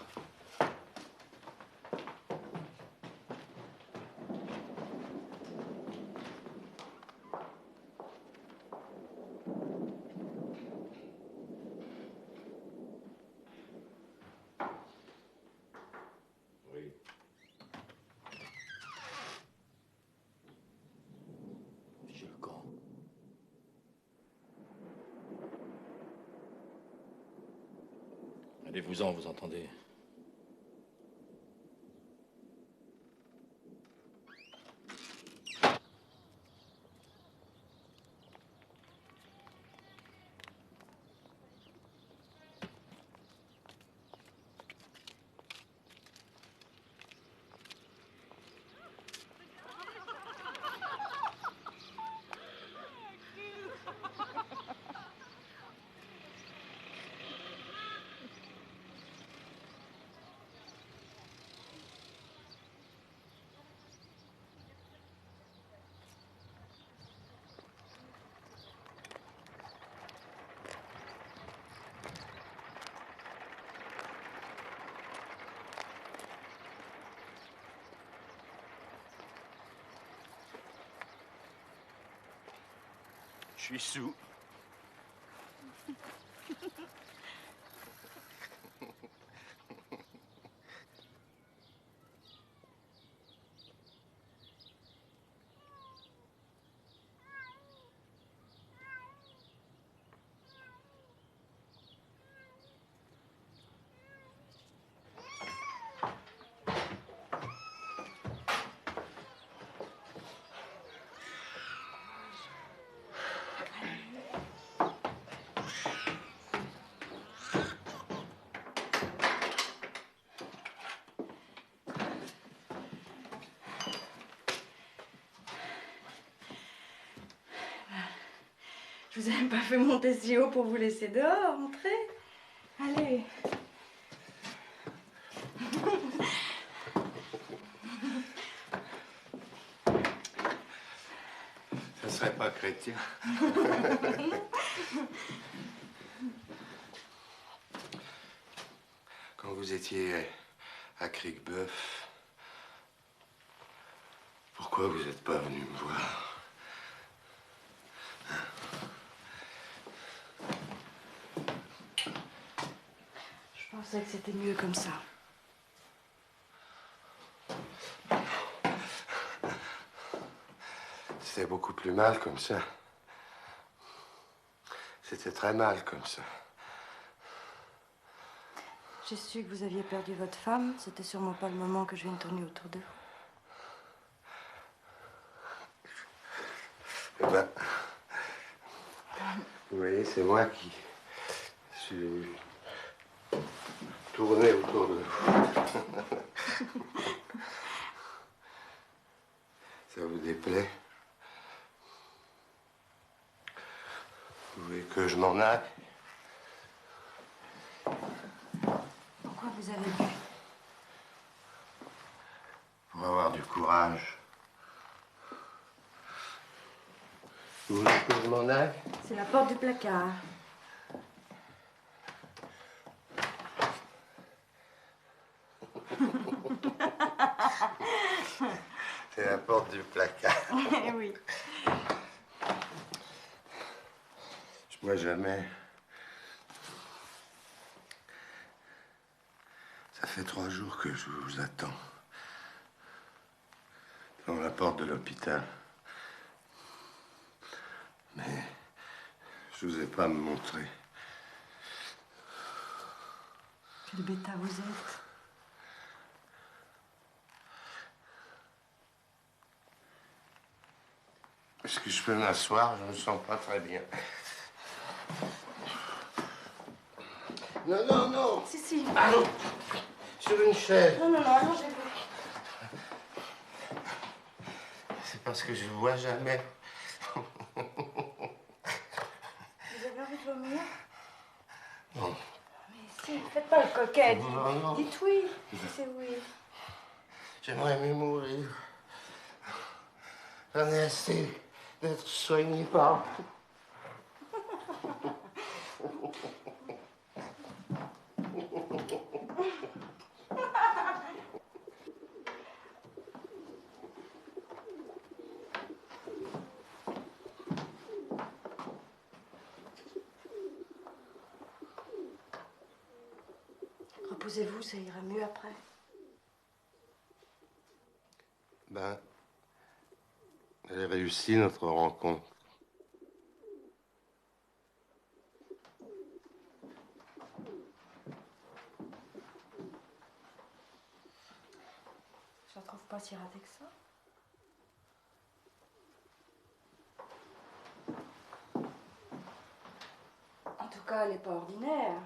Oui. Monsieur le camp. Allez-vous-en, vous entendez? Je suis sous. Je vous ai même pas fait monter si haut pour vous laisser dehors. Entrez. Allez. Ça serait pas chrétien. Quand vous étiez à Criquebeuf, pourquoi vous n'êtes pas venu me voir? Je pensais que c'était mieux comme ça. C'était beaucoup plus mal comme ça. C'était très mal comme ça. J'ai su que vous aviez perdu votre femme. C'était sûrement pas le moment que je viens de tourner autour de vous. Eh ben, vous voyez, c'est moi qui suis tourné autour de vous. Ça vous déplaît? Vous voulez que je m'en aille? Pourquoi vous avez bu? Pour avoir du courage. Vous voulez que je m'en aille? C'est la porte du placard. C'est la porte du placard. Oui. Je bois jamais. Ça fait 3 jours que je vous attends. Devant la porte de l'hôpital. Mais je vous ai pas me montrer. Quel bêta vous êtes. Est-ce que je peux m'asseoir? Je me sens pas très bien. Non, non, non. Si, si. Allons, sur une chaise. Non, non, non, allongez-vous. C'est parce que je vous vois jamais. Vous avez envie de vomir? Non. Mais si, faites pas le coquet. Non, non. Dites oui. Si c'est oui. J'aimerais mieux mourir. J'en ai assez d'être soigné par vous. Reposez-vous, ça ira mieux après. Ben, elle a réussi notre rencontre. Je la trouve pas si ratée que ça. En tout cas, elle est pas ordinaire.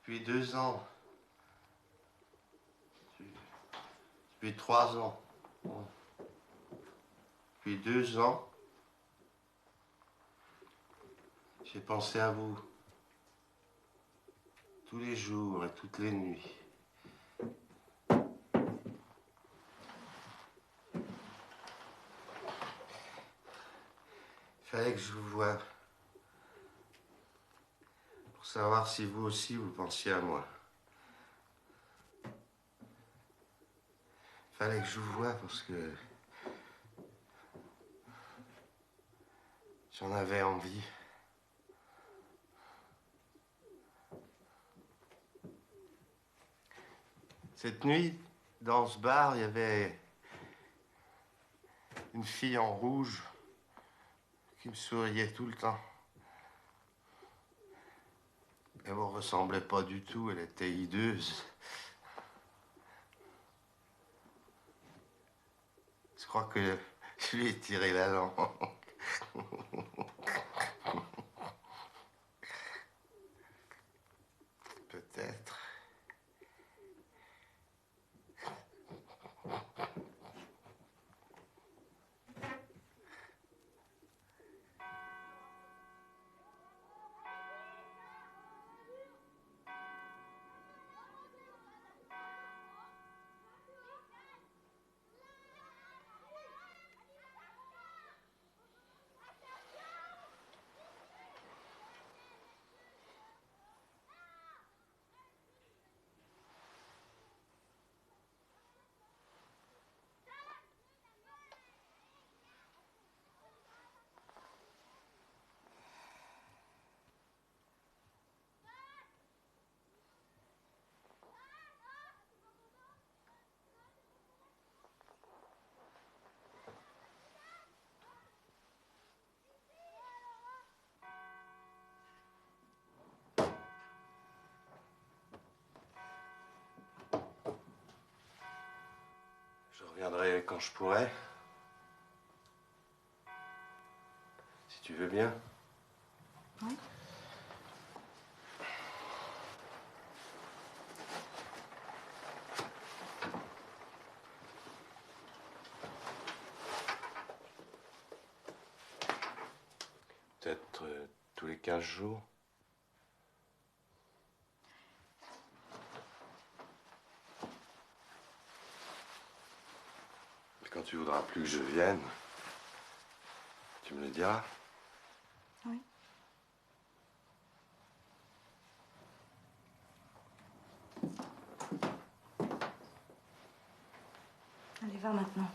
Depuis 2 ans. Depuis 3 ans. Depuis 2 ans. J'ai pensé à vous. Tous les jours et toutes les nuits. Il fallait que je vous voie. Pour savoir si vous aussi vous pensiez à moi. Il fallait que je vous voie parce que j'en avais envie. Cette nuit, dans ce bar, il y avait une fille en rouge qui me souriait tout le temps. Elle me ressemblait pas du tout, elle était hideuse. Je crois que Je lui ai tiré la langue. Peut-être. Je reviendrai quand je pourrai. Si tu veux bien. Oui. Peut-être tous les 15 jours. Quand tu voudras plus que je vienne, tu me le diras. Oui. Allez, va maintenant.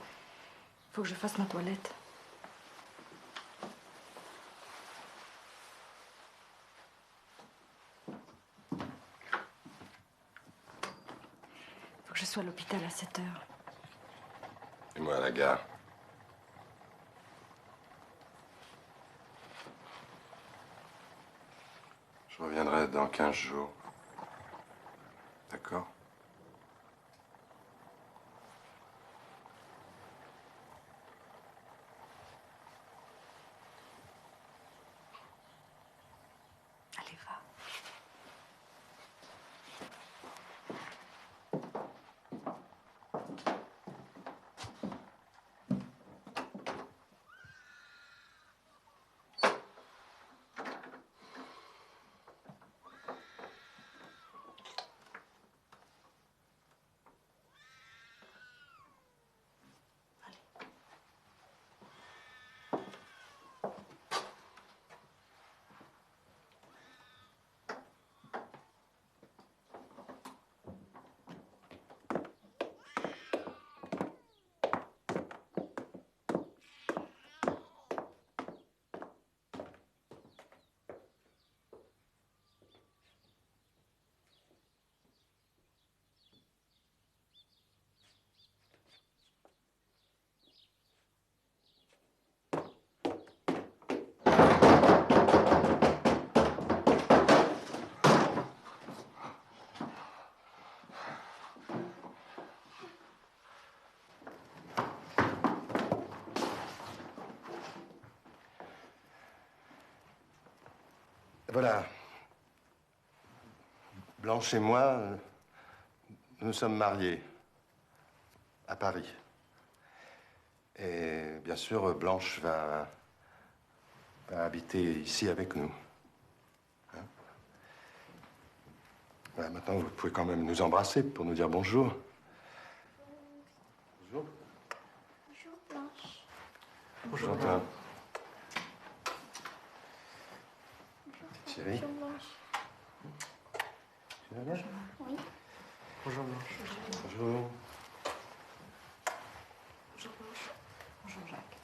Faut que je fasse ma toilette. Faut que je sois à l'hôpital à 7 heures. Et moi à la gare. Je reviendrai dans 15 jours. D'accord? Allez, va. Voilà. Blanche et moi, nous sommes mariés à Paris. Et bien sûr, Blanche va habiter ici avec nous. Hein? Voilà, maintenant, vous pouvez quand même nous embrasser pour nous dire bonjour. Bonjour. Bonjour, Blanche. Bonjour, toi. Chérie. Bonjour, Blanche. Tu vas bien? Oui. Bonjour, Blanche. Bonjour. Bonjour, Blanche. Bonjour, Jacques.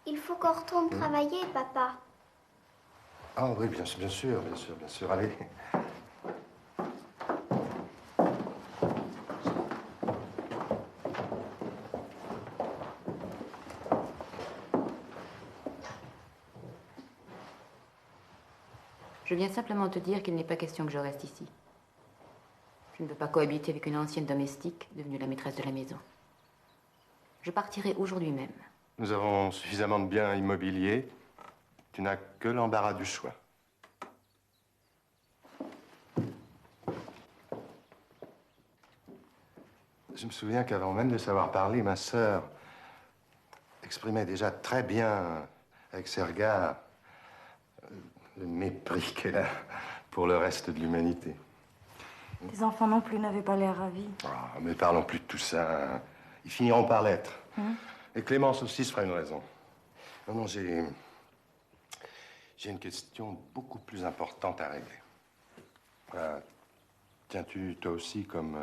Il faut qu'on retourne travailler, papa. Ah oui, bien sûr, bien sûr, bien sûr, bien sûr. Allez. Je viens simplement te dire qu'il n'est pas question que je reste ici. Je ne peux pas cohabiter avec une ancienne domestique devenue la maîtresse de la maison. Je partirai aujourd'hui même. Nous avons suffisamment de biens immobiliers. Tu n'as que l'embarras du choix. Je me souviens qu'avant même de savoir parler, ma sœur exprimait déjà très bien, avec ses regards, le mépris qu'elle a pour le reste de l'humanité. Les enfants non plus n'avaient pas l'air ravis. Ah, mais parlons plus de tout ça. Ils finiront par l'être. Et Clémence aussi se fera une raison. Non, non, j'ai une question beaucoup plus importante à régler. Tiens-tu, toi aussi, comme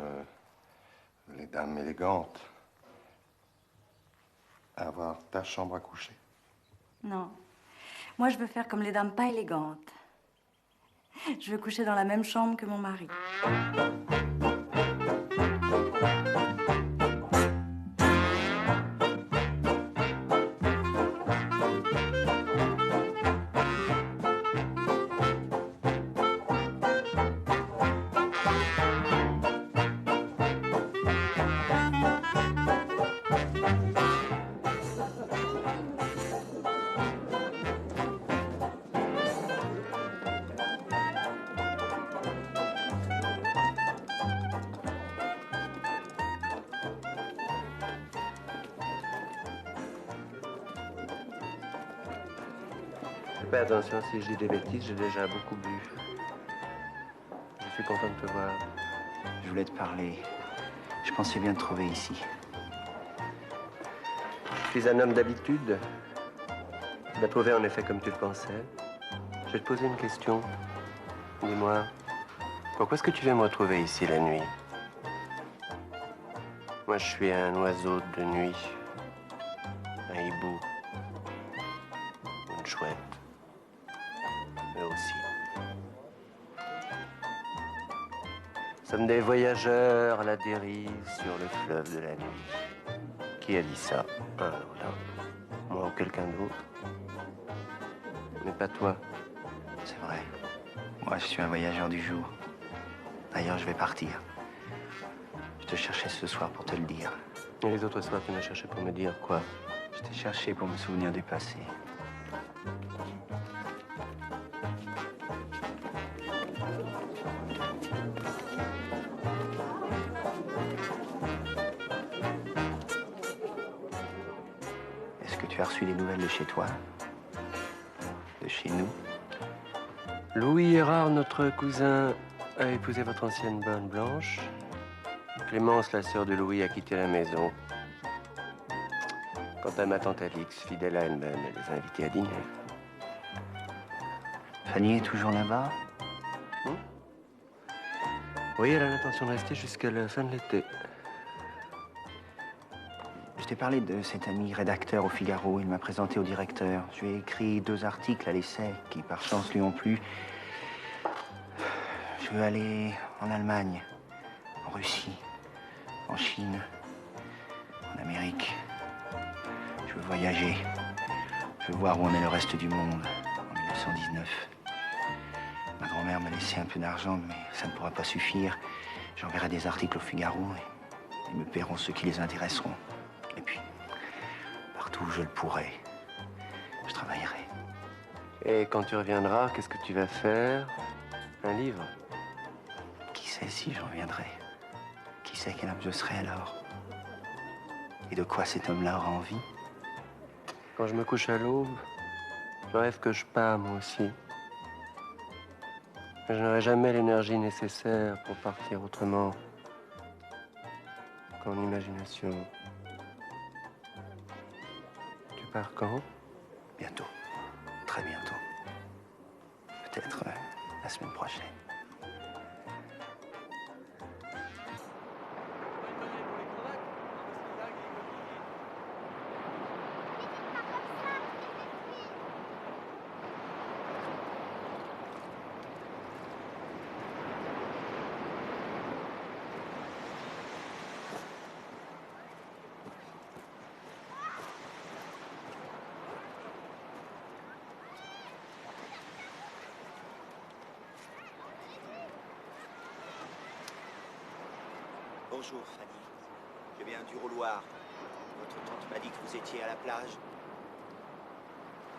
les dames élégantes, à avoir ta chambre à coucher? Non. Moi, je veux faire comme les dames pas élégantes. Je veux coucher dans la même chambre que mon mari. Fais attention, si je dis des bêtises, j'ai déjà beaucoup bu. Je suis content de te voir. Je voulais te parler. Je pensais bien te trouver ici. Je suis un homme d'habitude. Tu l'as trouvé en effet comme tu le pensais. Je vais te poser une question. Dis-moi, pourquoi est-ce que tu viens me retrouver ici la nuit? Moi, je suis un oiseau de nuit, un hibou, une chouette. Eux aussi. Nous sommes des voyageurs à la dérive sur le fleuve de la nuit. Qui a dit ça? Alors là, moi ou quelqu'un d'autre. Mais pas toi. C'est vrai. Moi, je suis un voyageur du jour. D'ailleurs, je vais partir. Je te cherchais ce soir pour te le dire. Et les autres soirs, tu m'as cherché pour me dire quoi? Je t'ai cherché pour me souvenir du passé. Est-ce que tu as reçu des nouvelles de chez toi? De chez nous? Louis Erard, notre cousin, a épousé votre ancienne bonne Blanche. Clémence, la sœur de Louis, a quitté la maison. Quant à ma tante Alix, fidèle à elle-même, elle les a invités à dîner. Fanny est toujours là-bas? Oui, elle a l'intention de rester jusqu'à la fin de l'été. Je t'ai parlé de cet ami rédacteur au Figaro. Il m'a présenté au directeur. Je lui ai écrit 2 articles à l'essai qui, par chance, lui ont plu. Je veux aller en Allemagne, en Russie, en Chine, en Amérique. Je veux voyager. Je veux voir où en est le reste du monde en 1919. Ma grand-mère m'a laissé un peu d'argent, mais ça ne pourra pas suffire. J'enverrai des articles au Figaro et ils me paieront ceux qui les intéresseront. Et puis, partout où je le pourrai, je travaillerai. Et quand tu reviendras, qu'est-ce que tu vas faire? Un livre? Qui sait si je reviendrai? Qui sait quel homme je serai alors? Et de quoi cet homme-là aura envie? Quand je me couche à l'aube, je rêve que je pars, moi aussi. Mais je n'aurai jamais l'énergie nécessaire pour partir autrement qu'en imagination. Tu pars quand? Bientôt. Très bientôt. Peut-être la semaine prochaine. Bonjour, Fanny. Je viens du rouloir. Votre tante m'a dit que vous étiez à la plage.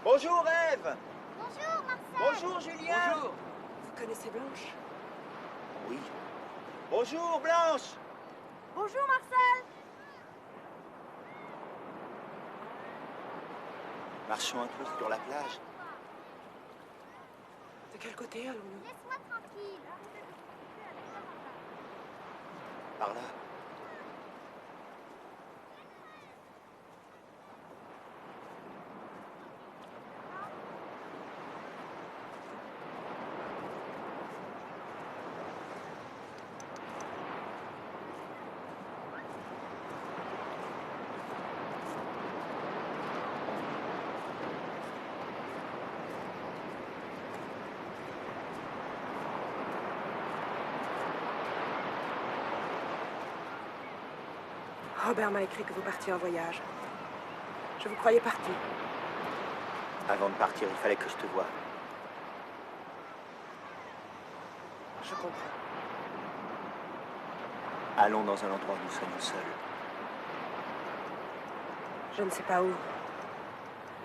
Bonjour, Ève. Bonjour, Marcel. Bonjour, Julien. Bonjour. Vous connaissez Blanche? Oui. Bonjour, Blanche. Bonjour, Marcel. Marchons un peu sur la plage. De quel côté allons-nous? Laisse-moi tranquille. Par là. Robert m'a écrit que vous partiez en voyage. Je vous croyais parti. Avant de partir, il fallait que je te voie. Je comprends. Allons dans un endroit où nous soyons seuls. Je ne sais pas où.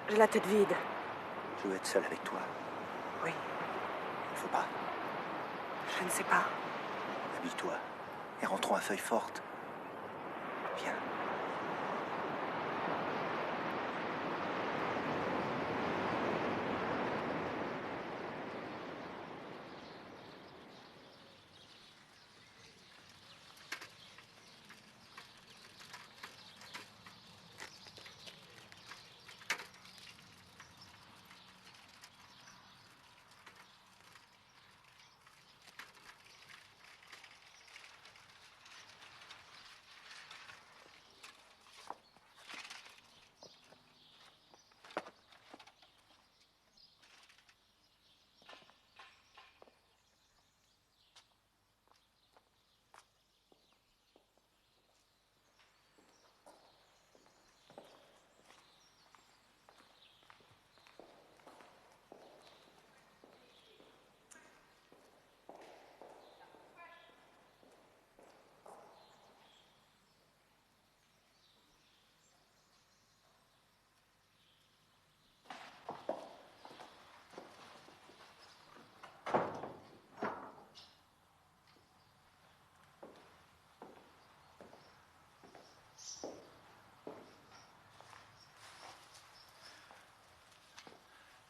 J'ai la tête vide. Je veux être seul avec toi. Oui. Il faut pas. Je ne sais pas. Habille-toi et rentrons à feuille forte. Viens.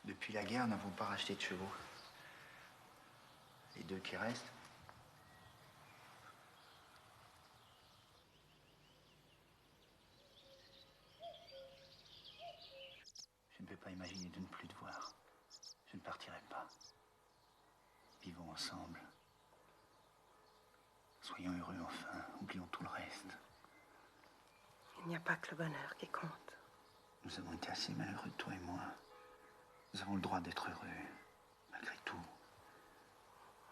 Depuis la guerre, nous n'avons pas racheté de chevaux. Les deux qui restent. Je ne peux pas imaginer de ne plus te voir. Je ne partirai pas. Vivons ensemble. Soyons heureux enfin. Oublions tout le reste. Il n'y a pas que le bonheur qui compte. Nous avons été assez malheureux, toi et moi. Nous avons le droit d'être heureux, malgré tout.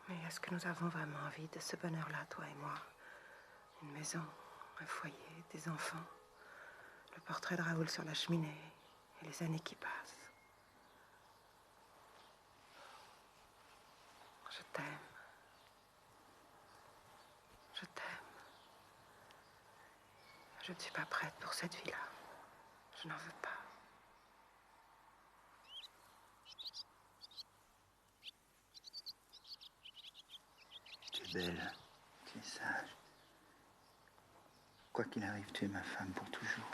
Mais est-ce que nous avons vraiment envie de ce bonheur-là, toi et moi? Une maison, un foyer, des enfants, le portrait de Raoul sur la cheminée et les années qui passent. Je t'aime. Je t'aime. Je ne suis pas prête pour cette vie-là. Je n'en veux pas. Tu es belle, tu es sage. Quoi qu'il arrive, tu es ma femme pour toujours.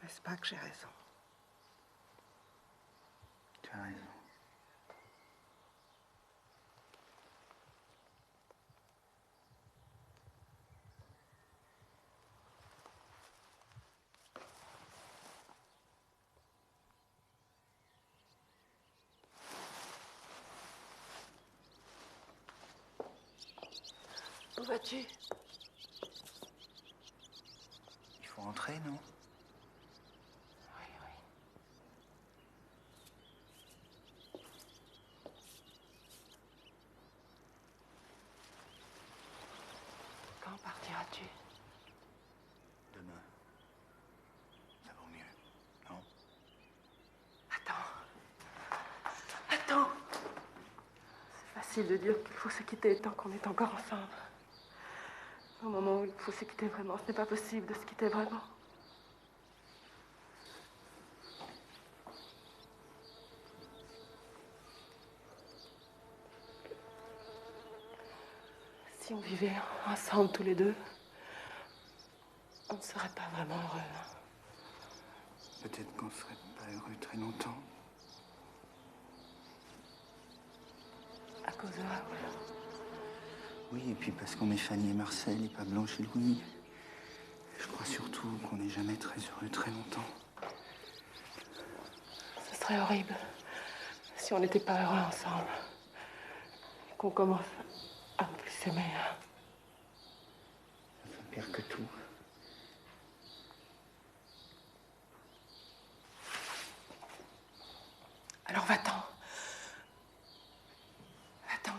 N'est-ce pas que j'ai raison? Tu as raison. Où vas-tu? Il faut rentrer, non? Oui, oui. Quand partiras-tu? Demain. Ça vaut mieux, non? Attends. C'est facile de dire qu'il faut se quitter tant qu'on est encore ensemble. Au moment où il faut se quitter vraiment, ce n'est pas possible de se quitter vraiment. Si on vivait ensemble tous les deux, on ne serait pas vraiment heureux. Hein. Peut-être qu'on ne serait pas heureux très longtemps. À cause de Raoul. Oui, et puis parce qu'on est Fanny et Marcel et pas Blanche et Louis. Je crois surtout qu'on n'est jamais très heureux très longtemps. Ce serait horrible si on n'était pas heureux ensemble. Et qu'on commence à ne plus s'aimer. Hein. C'est pire que tout. Alors va-t'en. Va-t'en.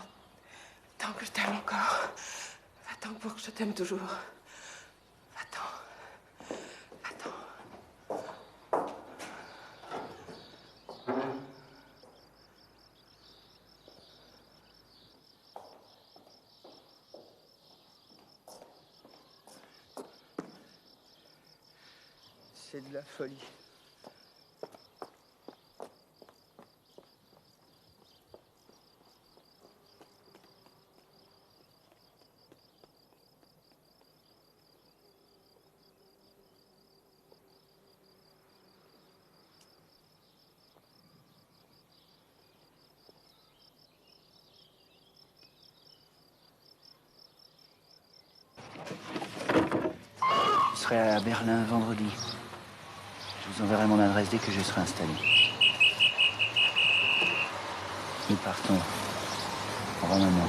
Tant que je t'aime encore. Va-t'en pour que je t'aime toujours. Va-t'en. Va-t'en. C'est de la folie. Je serai à Berlin vendredi. Je vous enverrai mon adresse dès que je serai installé. Nous partons. Au revoir, maman.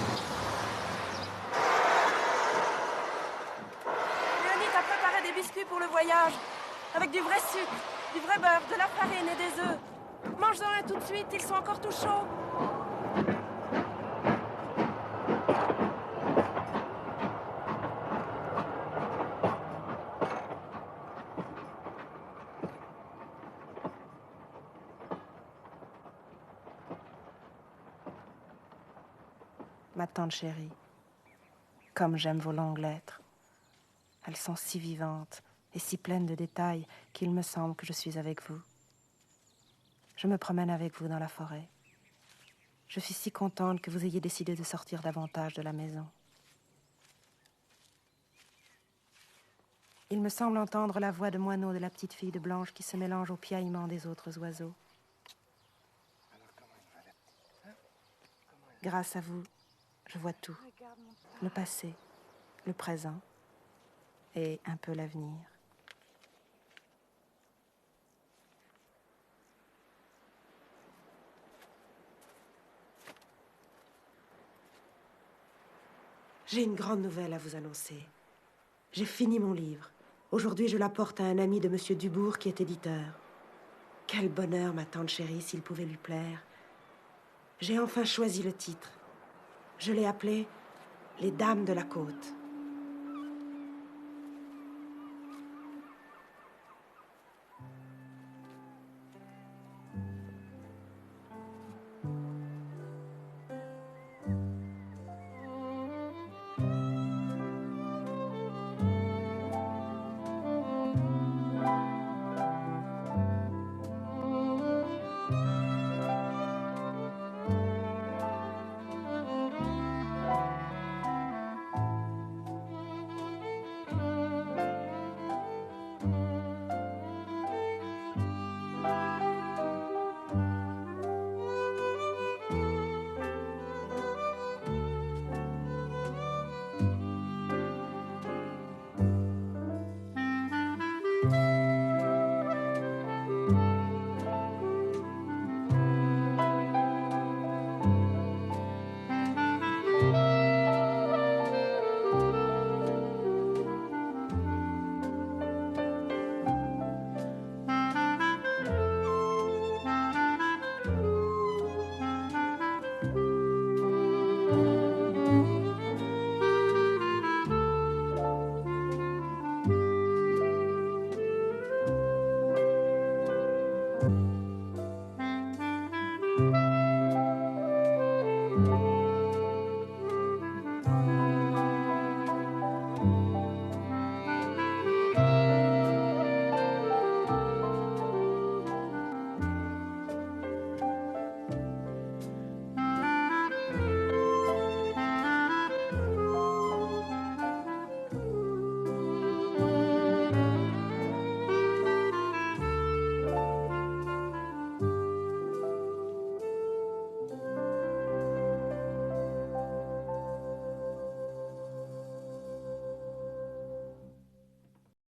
Léonie t'a préparé des biscuits pour le voyage. Avec du vrai sucre, du vrai beurre, de la farine et des œufs. Mange-en un tout de suite, ils sont encore tout chauds. Ma tante chérie, comme j'aime vos longues lettres. Elles sont si vivantes et si pleines de détails qu'il me semble que je suis avec vous. Je me promène avec vous dans la forêt. Je suis si contente que vous ayez décidé de sortir davantage de la maison. Il me semble entendre la voix de moineau de la petite fille de Blanche qui se mélange au piaillement des autres oiseaux. Grâce à vous, je vois tout. Le passé, le présent et un peu l'avenir. J'ai une grande nouvelle à vous annoncer. J'ai fini mon livre. Aujourd'hui, je l'apporte à un ami de Monsieur Dubourg qui est éditeur. Quel bonheur, ma tante chérie, s'il pouvait lui plaire. J'ai enfin choisi le titre. Je l'ai appelé « Les Dames de la Côte ».